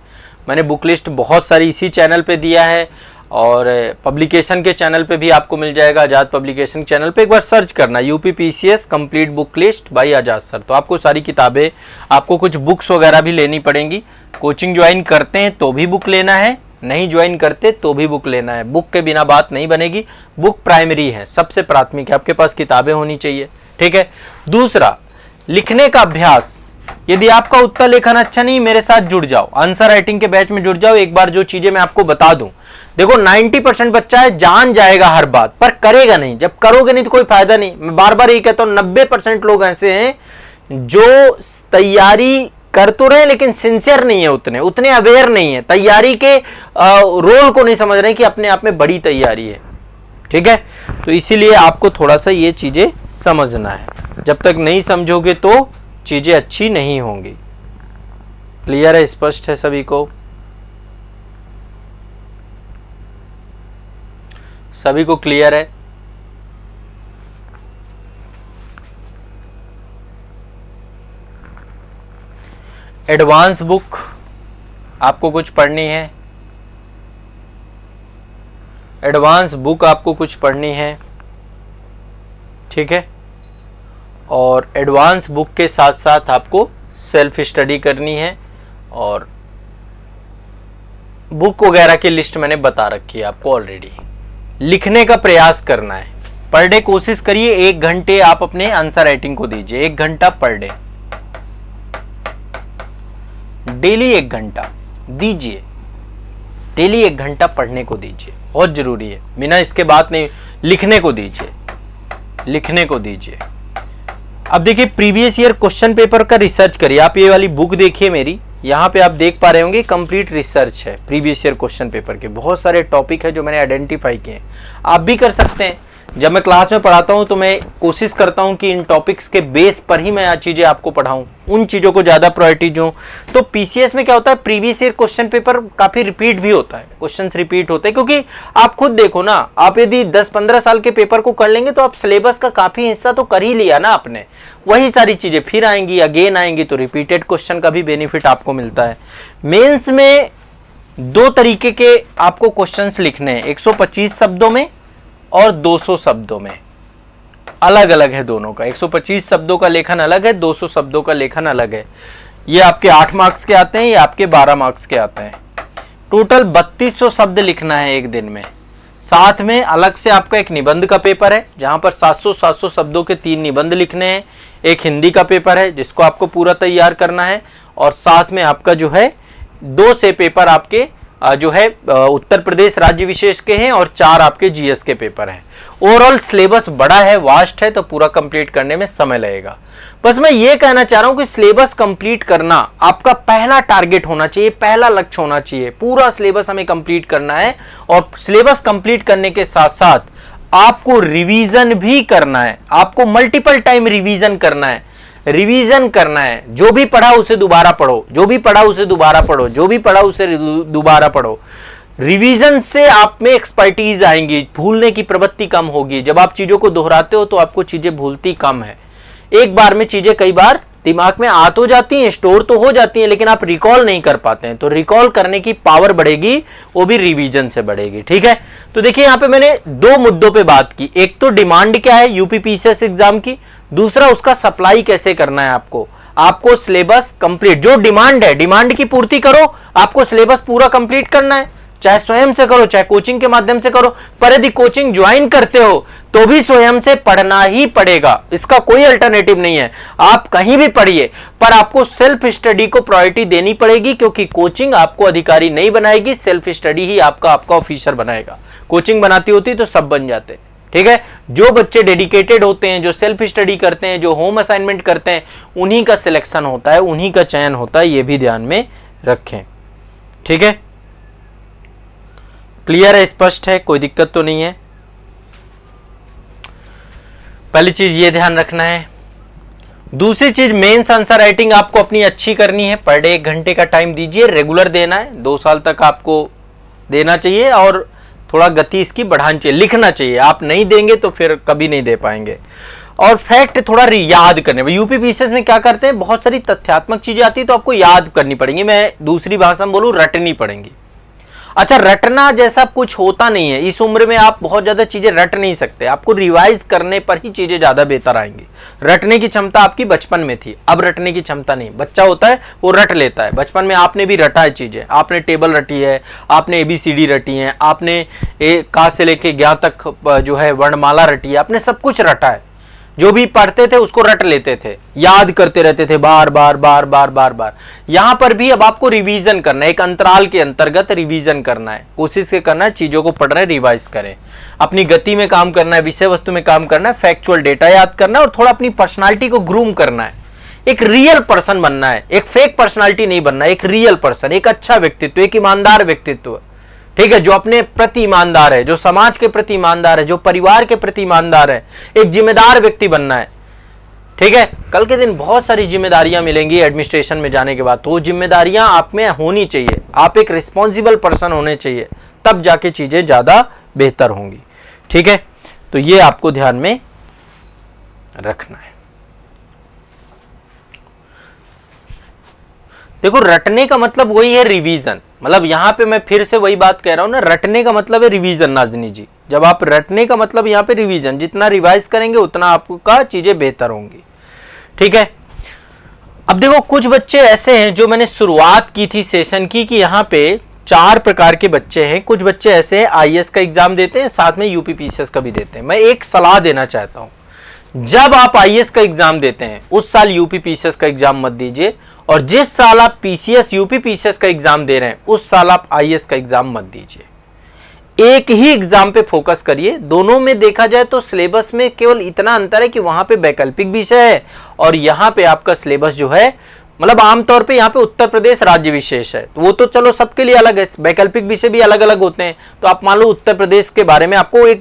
मैंने बुक लिस्ट बहुत सारी इसी चैनल पे दिया है और पब्लिकेशन के चैनल पे भी आपको मिल जाएगा, आजाद पब्लिकेशन चैनल पे एक बार सर्च करना UPPCS complete book list by Azad sir, तो आपको सारी किताबें, आपको कुछ बुक्स वगैरह भी लेनी पड़ेंगी। कोचिंग ज्वाइन करते हैं तो भी बुक लेना है, नहीं ज्वाइन करते तो भी बुक लेना है। बुक के बिना बात नहीं बनेगी, बुक प्राइमरी है, सबसे प्राथमिक है, आपके पास किताबें होनी चाहिए। ठीक है, दूसरा लिखने का अभ्यास। यदि आपका उत्तर लेखन अच्छा नहीं, मेरे साथ जुड़ जाओ, आंसर राइटिंग के बैच में जुड़ जाओ। एक बार जो चीजें मैं आपको बता दूं, देखो 90% बच्चा है, जान जाएगा हर बात पर करेगा नहीं। जब करोगे नहीं तो कोई फायदा नहीं। मैं बार बार यही कहता हूं, 90% लोग ऐसे हैं जो तैयारी कर तो रहे लेकिन सिंसियर नहीं है, उतने अवेयर नहीं है, तैयारी के रोल को नहीं समझ रहे कि अपने आप में बड़ी तैयारी है। ठीक है, तो इसीलिए आपको थोड़ा सा ये चीजें समझना है। जब तक नहीं समझोगे तो चीजें अच्छी नहीं होंगी। क्लियर है, स्पष्ट है सभी को? सभी को क्लियर है? एडवांस बुक आपको कुछ पढ़नी है, एडवांस बुक आपको कुछ पढ़नी है। ठीक है, और एडवांस बुक के साथ साथ आपको सेल्फ स्टडी करनी है और बुक वगैरह की लिस्ट मैंने बता रखी है आपको ऑलरेडी। लिखने का प्रयास करना है, पर डे कोशिश करिए 1 घंटे आप अपने आंसर राइटिंग को दीजिए, 1 घंटा पर डे, डेली 1 घंटा दीजिए, डेली 1 घंटा पढ़ने को दीजिए, बहुत जरूरी है। बिना इसके बात नहीं, लिखने को दीजिए, लिखने को दीजिए। अब देखिए प्रीवियस ईयर क्वेश्चन पेपर का रिसर्च करिए। आप ये वाली बुक देखिए मेरी, यहाँ पे आप देख पा रहे होंगे कंप्लीट रिसर्च है प्रीवियस ईयर क्वेश्चन पेपर के, बहुत सारे टॉपिक है जो मैंने आइडेंटिफाई किए हैं। आप भी कर सकते हैं। जब मैं क्लास में पढ़ाता हूं तो मैं कोशिश करता हूं कि इन टॉपिक्स के बेस पर ही मैं चीजें आपको पढ़ाऊं, उन चीजों को ज्यादा प्रायोरिटी दूं। तो पीसीएस में क्या होता है, प्रीवियस ईयर क्वेश्चन पेपर काफी रिपीट भी होता है, क्वेश्चंस रिपीट होते हैं, क्योंकि आप खुद देखो ना, आप यदि 10-15 साल के पेपर को कर लेंगे तो आप सिलेबस का काफी हिस्सा तो कर ही लिया ना आपने, वही सारी चीजें फिर आएंगी, अगेन आएंगी, तो रिपीटेड क्वेश्चन का भी बेनिफिट आपको मिलता है। मेंस में 2 तरीके के आपको क्वेश्चंस लिखने हैं, 125 शब्दों में और 200 शब्दों में, अलग अलग है दोनों का। 125 शब्दों का लेखन अलग है, 200 शब्दों का लेखन अलग है। ये आपके 8 मार्क्स के आते हैं, ये आपके 12 मार्क्स के आते हैं। टोटल 3200 शब्द लिखना है एक दिन में। साथ में अलग से आपका एक निबंध का पेपर है, जहां पर 700 शब्दों के 3 निबंध लिखने हैं। एक हिंदी का पेपर है जिसको आपको पूरा तैयार करना है, और साथ में आपका जो है 2 से पेपर आपके जो है उत्तर प्रदेश राज्य विशेष के हैं, और 4 आपके जीएस के पेपर हैं। ओवरऑल सिलेबस बड़ा है, वास्ट है, तो पूरा कंप्लीट करने में समय लगेगा। बस मैं ये कहना चाह रहा हूं कि सिलेबस कंप्लीट करना आपका पहला टारगेट होना चाहिए, पहला लक्ष्य होना चाहिए। पूरा सिलेबस हमें कंप्लीट करना है, और सिलेबस कंप्लीट करने के साथ साथ आपको रिवीजन भी करना है, आपको मल्टीपल टाइम रिवीजन करना है। रिवीजन करना है, जो भी पढ़ा उसे दोबारा पढ़ो, जो भी पढ़ा उसे दोबारा पढ़ो, जो भी पढ़ा उसे दोबारा पढ़ो। रिवीजन से आप में एक्सपर्टीज आएंगी, भूलने की प्रवृत्ति कम होगी। जब आप चीजों को दोहराते हो तो आपको चीजें भूलती कम है। एक बार में चीजें कई बार दिमाग में आ तो जाती हैं, स्टोर तो हो जाती हैं, लेकिन आप रिकॉल नहीं कर पाते हैं। तो रिकॉल करने की पावर बढ़ेगी, वो भी रिवीजन से बढ़ेगी। ठीक है, तो देखिए यहाँ पे मैंने 2 मुद्दों पे बात की। एक तो डिमांड क्या है यूपीपीसीएस एग्जाम की, दूसरा उसका सप्लाई कैसे करना है। आपको सिलेबस कंप्लीट, जो डिमांड है डिमांड की पूर्ति करो, आपको सिलेबस पूरा कंप्लीट करना है, चाहे स्वयं से करो चाहे कोचिंग के माध्यम से करो। पर यदि कोचिंग ज्वाइन करते हो तो भी स्वयं से पढ़ना ही पड़ेगा, इसका कोई अल्टरनेटिव नहीं है। आप कहीं भी पढ़िए, पर आपको सेल्फ स्टडी को प्रायोरिटी देनी पड़ेगी, क्योंकि कोचिंग आपको अधिकारी नहीं बनाएगी, सेल्फ स्टडी ही आपका ऑफिसर बनाएगा। कोचिंग बनाती होती तो सब बन जाते। ठीक है, जो बच्चे डेडिकेटेड होते हैं, जो सेल्फ स्टडी करते हैं, जो होम असाइनमेंट करते हैं, उन्हीं का सिलेक्शन होता है, उन्हीं का चयन होता है, ये भी ध्यान में रखें। ठीक है, क्लियर है, स्पष्ट है, कोई दिक्कत तो नहीं है। पहली चीज ये ध्यान रखना है। दूसरी चीज, मेंस आंसर राइटिंग आपको अपनी अच्छी करनी है। पर डे 1 घंटे का टाइम दीजिए, रेगुलर देना है, 2 साल तक आपको देना चाहिए, और थोड़ा गति इसकी बढ़ानी चाहिए, लिखना चाहिए। आप नहीं देंगे तो फिर कभी नहीं दे पाएंगे। और फैक्ट थोड़ा याद करने, यूपीपीसीएस में क्या करते हैं, बहुत सारी तथ्यात्मक चीजें आती है तो आपको याद करनी पड़ेंगी। मैं दूसरी भाषा में बोलूं, रटनी पड़ेंगी। अच्छा, रटना जैसा कुछ होता नहीं है, इस उम्र में आप बहुत ज्यादा चीजें रट नहीं सकते, आपको रिवाइज करने पर ही चीजें ज्यादा बेहतर आएंगी। रटने की क्षमता आपकी बचपन में थी, अब रटने की क्षमता नहीं। बच्चा होता है वो रट लेता है, बचपन में आपने भी रटा है चीजें, आपने टेबल रटी है, आपने ABCD रटी है, आपने का से लेके ज्ञ तक जो है वर्णमाला रटी है, आपने सब कुछ रटा है। जो भी पढ़ते थे उसको रट लेते थे, याद करते रहते थे बार बार बार बार बार बार। यहां पर भी अब आपको रिवीजन करना है, एक अंतराल के अंतर्गत रिवीजन करना है, कोशिश करना है चीजों को पढ़ रहे रिवाइज करें, अपनी गति में काम करना है, विषय वस्तु में काम करना है, फैक्चुअल डेटा याद करना है, और थोड़ा अपनी पर्सनालिटी को ग्रूम करना है। एक रियल पर्सन बनना है, एक फेक पर्सनालिटी नहीं बनना, एक रियल पर्सन, एक अच्छा व्यक्तित्व, एक ईमानदार व्यक्तित्व। ठीक है, जो अपने प्रति ईमानदार है, जो समाज के प्रति ईमानदार है, जो परिवार के प्रति ईमानदार है, एक जिम्मेदार व्यक्ति बनना है। ठीक है, कल के दिन बहुत सारी जिम्मेदारियां मिलेंगी एडमिनिस्ट्रेशन में जाने के बाद, तो वो जिम्मेदारियां आप में होनी चाहिए, आप एक रिस्पॉन्सिबल पर्सन होने चाहिए, तब जाके चीजें ज्यादा बेहतर होंगी। ठीक है, तो ये आपको ध्यान में रखना है। देखो, रटने का मतलब वही है रिवीजन, मतलब यहां पे मैं फिर से वही बात कह रहा हूं ना, रटने का मतलब है रिवीजन। नाज़नी जी, जब आप रटने का मतलब यहां पे रिवीजन, जितना रिवाइज करेंगे उतना आपका चीजें बेहतर होंगी। ठीक है, अब देखो कुछ बच्चे ऐसे हैं जो मैंने शुरुआत की थी सेशन की कि यहाँ पे 4 प्रकार के बच्चे हैं। कुछ बच्चे ऐसे हैं आईएएस का एग्जाम देते हैं, साथ में यूपीपीसीएस का भी देते हैं। मैं एक सलाह देना चाहता हूं, जब आप आईएएस का एग्जाम देते हैं उस साल यूपीपीसीएस का एग्जाम मत दीजिए, और जिस साल आप पीसीएस यूपीपीसीएस का एग्जाम दे रहे हैं उस साल आप आईएएस का एग्जाम मत दीजिए। एक ही एग्जाम पे फोकस करिए। दोनों में देखा जाए तो सिलेबस में केवल इतना अंतर है कि वहां पे वैकल्पिक विषय है और यहां पे आपका सिलेबस जो है, मतलब आमतौर पे यहाँ पे उत्तर प्रदेश राज्य विशेष है, तो वो तो चलो सबके लिए अलग है, वैकल्पिक विषय भी अलग अलग होते हैं। तो आप मान लो उत्तर प्रदेश के बारे में आपको एक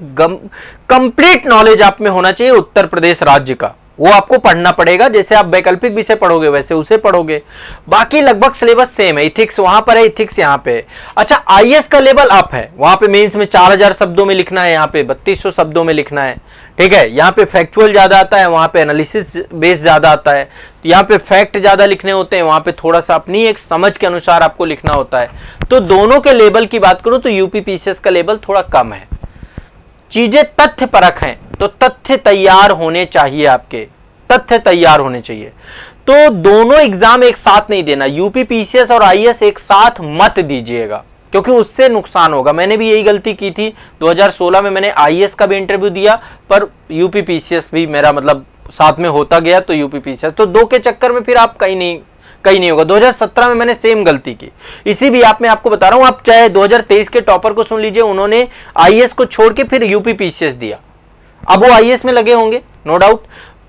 कंप्लीट नॉलेज आप में होना चाहिए उत्तर प्रदेश राज्य का, वो आपको पढ़ना पड़ेगा। जैसे आप वैकल्पिक विषय पढ़ोगे वैसे उसे पढ़ोगे। बाकी लगभग सिलेबस सेम है, इथिक्स वहां पर है, इथिक्स यहाँ पे है। अच्छा, आईएएस का लेवल अप है, वहां पे मेंस में 4000 शब्दों में लिखना है, यहाँ पे 3200 शब्दों में लिखना है, ठीक है। यहाँ पे फैक्चुअल ज्यादा आता है, वहां पे एनालिसिस बेस ज्यादा आता है। तो यहाँ पे फैक्ट ज्यादा लिखने होते हैं, वहां पे थोड़ा सा अपनी एक समझ के अनुसार आपको लिखना होता है। तो दोनों के लेवल की बात करूं तो यूपीपीसीएस का लेवल थोड़ा कम है। चीजें तथ्य परख हैं, तो तथ्य तैयार होने चाहिए, आपके तथ्य तैयार होने चाहिए। तो दोनों एग्जाम एक साथ नहीं देना, यूपीपीसीएस और आईएएस एक साथ मत दीजिएगा, क्योंकि उससे नुकसान होगा। मैंने भी यही गलती की थी 2016 में, मैंने आईएएस का भी इंटरव्यू दिया पर यूपीपीसीएस भी मेरा मतलब साथ में होता गया, तो यूपीपीसीएस, तो दो के चक्कर में फिर आप कहीं नहीं होगा। 2017 में मैंने सेम गलती की, इसी भी आप मैं आपको बता रहा हूं। आप चाहे 2023 के टॉपर को सुन लीजिए, उन्होंने आईएएस को छोड़ के फिर यूपीपीसीएस दिया, अब वो आईएएस में लगे होंगे नो डाउट।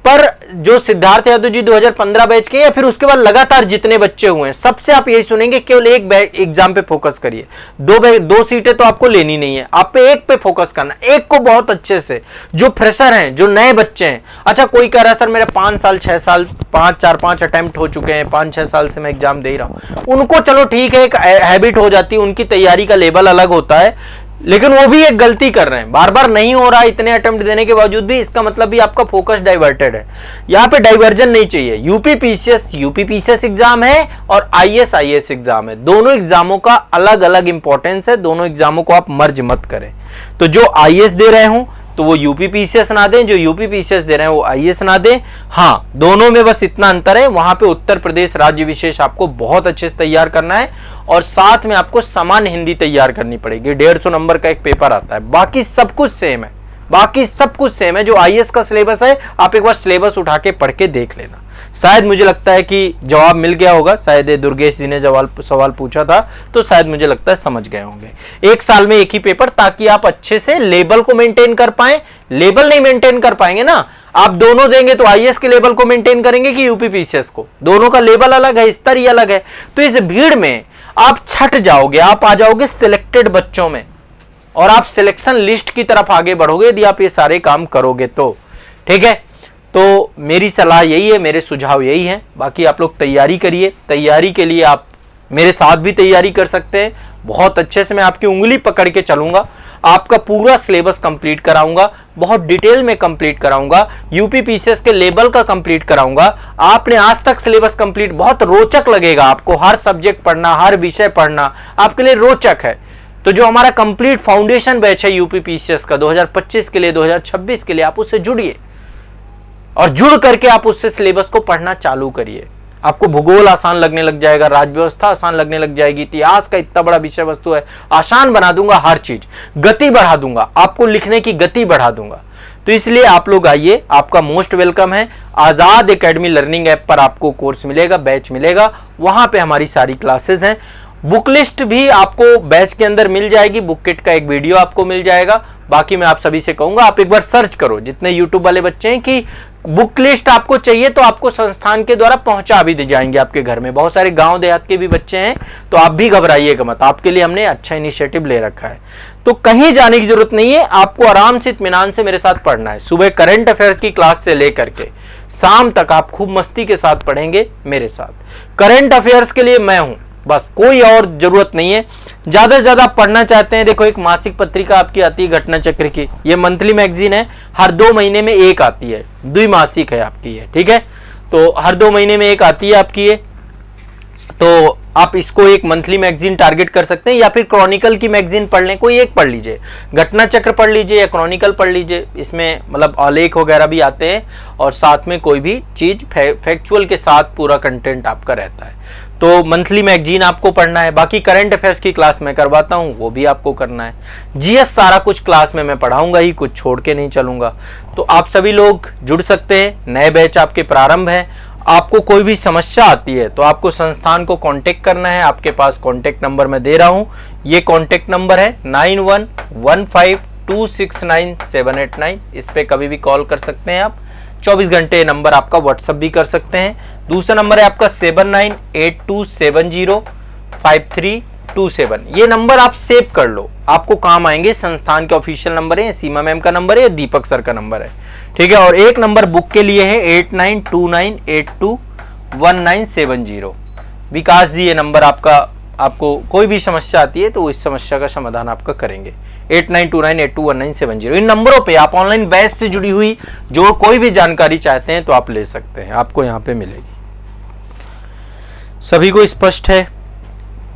पर जो सिद्धार्थ यादव जी 2015 बैच के या फिर उसके बाद लगातार जितने बच्चे हुए हैं, सबसे आप यही सुनेंगे केवल एक एग्जाम पे फोकस करिए। दो सीटें तो आपको लेनी नहीं है, आप पे एक पे फोकस करना, एक को बहुत अच्छे से। जो फ्रेशर हैं, जो नए बच्चे हैं, अच्छा कोई कह रहा है सर मेरे 5 साल 6 साल 5 अटेम्प्ट हो चुके हैं, 5-6 साल से मैं एग्जाम दे रहा हूं, उनको चलो ठीक है, एक हैबिट हो जाती है, उनकी तैयारी का लेवल अलग होता है, लेकिन वो भी एक गलती कर रहे हैं, बार बार नहीं हो रहा है इतने अटेम्प्ट देने के बावजूद भी, इसका मतलब भी आपका फोकस डाइवर्टेड है। यहाँ पे डाइवर्जन नहीं चाहिए। यूपीपीसीएस एग्जाम है और आईएएस एग्जाम है, दोनों एग्जामों का अलग अलग इंपॉर्टेंस है, दोनों एग्जामों को आप मर्ज मत करें। तो जो आईएएस दे रहे हूं तो वो यूपीपीसीएस ना दें, जो यूपीपीसीएस दे रहे हैं वो आईएएस ना दें। हाँ, दोनों में बस इतना अंतर है, वहां पे उत्तर प्रदेश राज्य विशेष आपको बहुत अच्छे से तैयार करना है और साथ में आपको समान हिंदी तैयार करनी पड़ेगी। 150 नंबर का एक पेपर आता है, बाकी सब कुछ सेम है, बाकी सब कुछ सेम है। जो आईएएस का सिलेबस है आप एक बार सिलेबस उठा के पढ़ के देख लेना। शायद मुझे लगता है कि जवाब मिल गया होगा, शायद दुर्गेश जी ने सवाल पूछा था तो शायद मुझे लगता है समझ गए होंगे। एक साल में एक ही पेपर, ताकि आप अच्छे से लेवल को मेंटेन कर पाए। लेवल नहीं मेंटेन कर पाएंगे ना, आप दोनों देंगे तो आईएएस के लेवल को मेंटेन करेंगे कि यूपीपीसीएस को, दोनों का लेवल अलग है, स्तर ही अलग है। तो इस भीड़ में आप छट जाओगे, आप आ जाओगे सिलेक्टेड बच्चों में और आप सिलेक्शन लिस्ट की तरफ आगे बढ़ोगे यदि आप ये सारे काम करोगे तो, ठीक है। तो मेरी सलाह यही है, मेरे सुझाव यही है। बाकी आप लोग तैयारी करिए, तैयारी के लिए आप मेरे साथ भी तैयारी कर सकते हैं, बहुत अच्छे से मैं आपकी उंगली पकड़ के चलूंगा, आपका पूरा सिलेबस कंप्लीट कराऊंगा, बहुत डिटेल में कंप्लीट कराऊंगा, यूपीपीसीएस के लेवल का कंप्लीट कराऊंगा। आपने आज तक सिलेबस कंप्लीट, बहुत रोचक लगेगा आपको, हर सब्जेक्ट पढ़ना, हर विषय पढ़ना आपके लिए रोचक है। तो जो हमारा कंप्लीट फाउंडेशन बैच है यूपीपीसीएस का 2025 के लिए, 2026 के लिए, आप उससे जुड़िए और जुड़ करके आप उससे सिलेबस को पढ़ना चालू करिए। आपको भूगोल आसान लगने लग जाएगा, राज्य व्यवस्था आसान लगने लग जाएगी, इतिहास का इतना बड़ा विषय वस्तु है, आसान बना दूंगा, हर चीज गति बढ़ा दूंगा, आपको लिखने की गति बढ़ा दूंगा। तो इसलिए आप लोग आइए, आपका मोस्ट वेलकम है। आजाद एकेडमी लर्निंग ऐप पर आपको कोर्स मिलेगा, बैच मिलेगा, वहां पे हमारी सारी क्लासेस हैं। बुक लिस्ट भी आपको बैच के अंदर मिल जाएगी, बुक किट का एक वीडियो आपको मिल जाएगा। बाकी मैं आप सभी से कहूंगा आप एक बार सर्च करो, जितने यूट्यूब वाले बच्चे हैं, कि बुक लिस्ट आपको चाहिए तो आपको संस्थान के द्वारा पहुंचा भी दे जाएंगे आपके घर में। बहुत सारे गांव देहात के भी बच्चे हैं, तो आप भी घबराइएगा मत, आपके लिए हमने अच्छा इनिशिएटिव ले रखा है। तो कहीं जाने की जरूरत नहीं है, आपको आराम से इत्मीनान से मेरे साथ पढ़ना है। सुबह करंट अफेयर्स की क्लास से लेकर के शाम तक आप खूब मस्ती के साथ पढ़ेंगे मेरे साथ। करंट अफेयर्स के लिए मैं हूं, बस कोई और जरूरत नहीं है। ज्यादा से ज्यादा पढ़ना चाहते हैं, देखो एक मासिक पत्रिका आपकी आती है घटना चक्र की, ये मंथली मैगजीन है, हर 2 महीने में एक आती है, द्विमासिक है आपकी ये, ठीक है। तो हर 2 महीने में एक आती है आपकी ये, तो आप इसको एक मंथली मैगजीन टारगेट कर सकते हैं, या फिर क्रॉनिकल की मैगजीन पढ़ लें, कोई एक पढ़ लीजिए, घटना चक्र पढ़ लीजिए या क्रॉनिकल पढ़ लीजिए। इसमें मतलब आलेख वगैरह भी आते हैं और साथ में कोई भी चीज फैक्चुअल के साथ पूरा कंटेंट आपका रहता है। तो मंथली मैगजीन आपको पढ़ना है। बाकी करंट अफेयर्स की क्लास मैं करवाता हूं, वो भी आपको करना है। जीएस सारा कुछ क्लास में मैं पढ़ाऊंगा ही, कुछ छोड़ के नहीं चलूंगा। तो आप सभी लोग जुड़ सकते हैं। नए बैच आपके प्रारंभ है। आपको कोई भी समस्या आती है तो आपको संस्थान को कांटेक्ट करना है। आपके पास कांटेक्ट नंबर मैं दे रहा हूं, ये कांटेक्ट नंबर है 9115269789। इस पे कभी भी कॉल कर सकते हैं आप। 24 घंटे ये नंबर आपका व्हाट्सएप भी कर सकते हैं। दूसरा नंबर है आपका 7982705327। ये नंबर आप सेव कर लो, आपको काम आएंगे। संस्थान के ऑफिशियल नंबर है, सीमा मैम का नंबर है या दीपक सर का नंबर है, ठीक है। और एक नंबर बुक के लिए है 8929821970। विकास जी ये नंबर आपको कोई भी समस्या आती है तो इस समस्या का समाधान आपका करेंगे। 8929821970। इन नंबरों पे आप ऑनलाइन बैच से जुड़ी हुई जो कोई भी जानकारी चाहते हैं तो आप ले सकते हैं, आपको यहाँ पे मिलेगी। सभी को स्पष्ट है?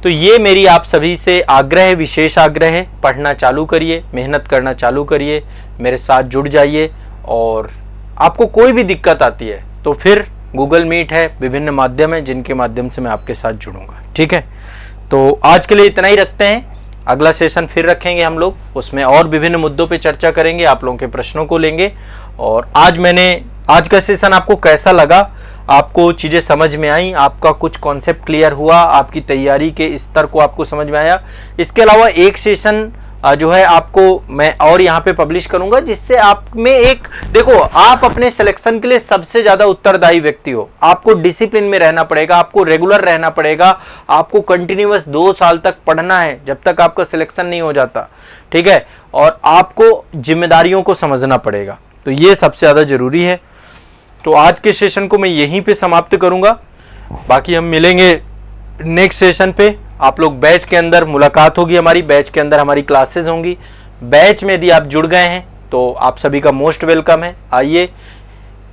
तो ये मेरी आप सभी से आग्रह है, विशेष आग्रह है, पढ़ना चालू करिए, मेहनत करना चालू करिए, मेरे साथ जुड़ जाइए। और आपको कोई भी दिक्कत आती है तो फिर गूगल मीट है, विभिन्न माध्यम है जिनके माध्यम से मैं आपके साथ जुड़ूंगा, ठीक है। तो आज के लिए इतना ही रखते हैं। अगला सेशन फिर रखेंगे हम लोग, उसमें और विभिन्न मुद्दों पे चर्चा करेंगे, आप लोगों के प्रश्नों को लेंगे। और आज का सेशन आपको कैसा लगा? आपको चीज़ें समझ में आई? आपका कुछ कॉन्सेप्ट क्लियर हुआ? आपकी तैयारी के स्तर को आपको समझ में आया? इसके अलावा एक सेशन जो है आपको मैं और यहाँ पे पब्लिश करूंगा, जिससे आप में एक देखो, आप अपने सिलेक्शन के लिए सबसे ज्यादा उत्तरदायी व्यक्ति हो। आपको डिसिप्लिन में रहना पड़ेगा, आपको रेगुलर रहना पड़ेगा, आपको कंटिन्यूअस 2 साल तक पढ़ना है जब तक आपका सिलेक्शन नहीं हो जाता, ठीक है। और आपको जिम्मेदारियों को समझना पड़ेगा, तो ये सबसे ज्यादा जरूरी है। तो आज के सेशन को मैं यहीं पे समाप्त करूंगा। बाकी हम मिलेंगे नेक्स्ट सेशन पे। आप लोग बैच के अंदर मुलाकात होगी हमारी, बैच के अंदर हमारी क्लासेस होंगी। बैच में यदि आप जुड़ गए हैं तो आप सभी का मोस्ट वेलकम है। आइए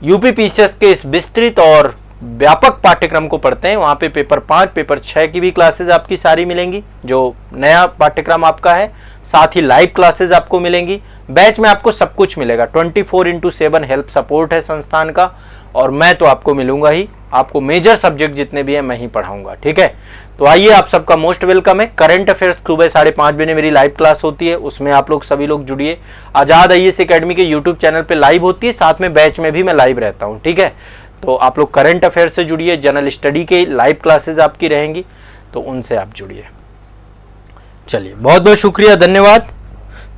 यूपीपीसीएस के इस विस्तृत और व्यापक पाठ्यक्रम को पढ़ते हैं। वहाँ पे पेपर 5, पेपर 6 की भी क्लासेस आपकी सारी मिलेंगी, जो नया पाठ्यक्रम आपका है। साथ ही लाइव क्लासेस आपको मिलेंगी। बैच में आपको सब कुछ मिलेगा, 24/7 हेल्प सपोर्ट है संस्थान का। और मैं तो आपको मिलूंगा ही, आपको मेजर सब्जेक्ट जितने भी हैं मैं ही पढ़ाऊंगा, ठीक है। तो आइए, आप सबका मोस्ट वेलकम है। करंट अफेयर्स सुबह 5:30 बजे मेरी लाइव क्लास होती है, उसमें आप लोग सभी लोग जुड़िए। आजाद आईएएस एकेडमी के यूट्यूब चैनल पे लाइव होती है, साथ में बैच में भी मैं लाइव रहता हूँ, ठीक है। तो आप लोग करंट अफेयर्स से जुड़िए, जनरल स्टडी के लाइव क्लासेस आपकी रहेंगी, तो उनसे आप जुड़िए। चलिए, बहुत बहुत शुक्रिया, धन्यवाद।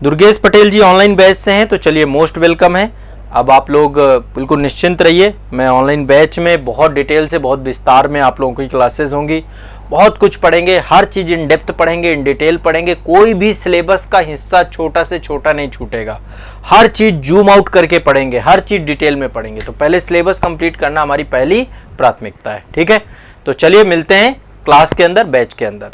दुर्गेश पटेल जी ऑनलाइन बैच से हैं, तो चलिए मोस्ट वेलकम है। अब आप लोग बिल्कुल निश्चिंत रहिए, मैं ऑनलाइन बैच में बहुत डिटेल से, बहुत विस्तार में आप लोगों की क्लासेस होंगी। बहुत कुछ पढ़ेंगे, हर चीज़ इन डेप्थ पढ़ेंगे, इन डिटेल पढ़ेंगे। कोई भी सिलेबस का हिस्सा छोटा से छोटा नहीं छूटेगा। हर चीज़ जूम आउट करके पढ़ेंगे, हर चीज़ डिटेल में पढ़ेंगे। तो पहले सिलेबस कंप्लीट करना हमारी पहली प्राथमिकता है, ठीक है। तो चलिए मिलते हैं क्लास के अंदर, बैच के अंदर।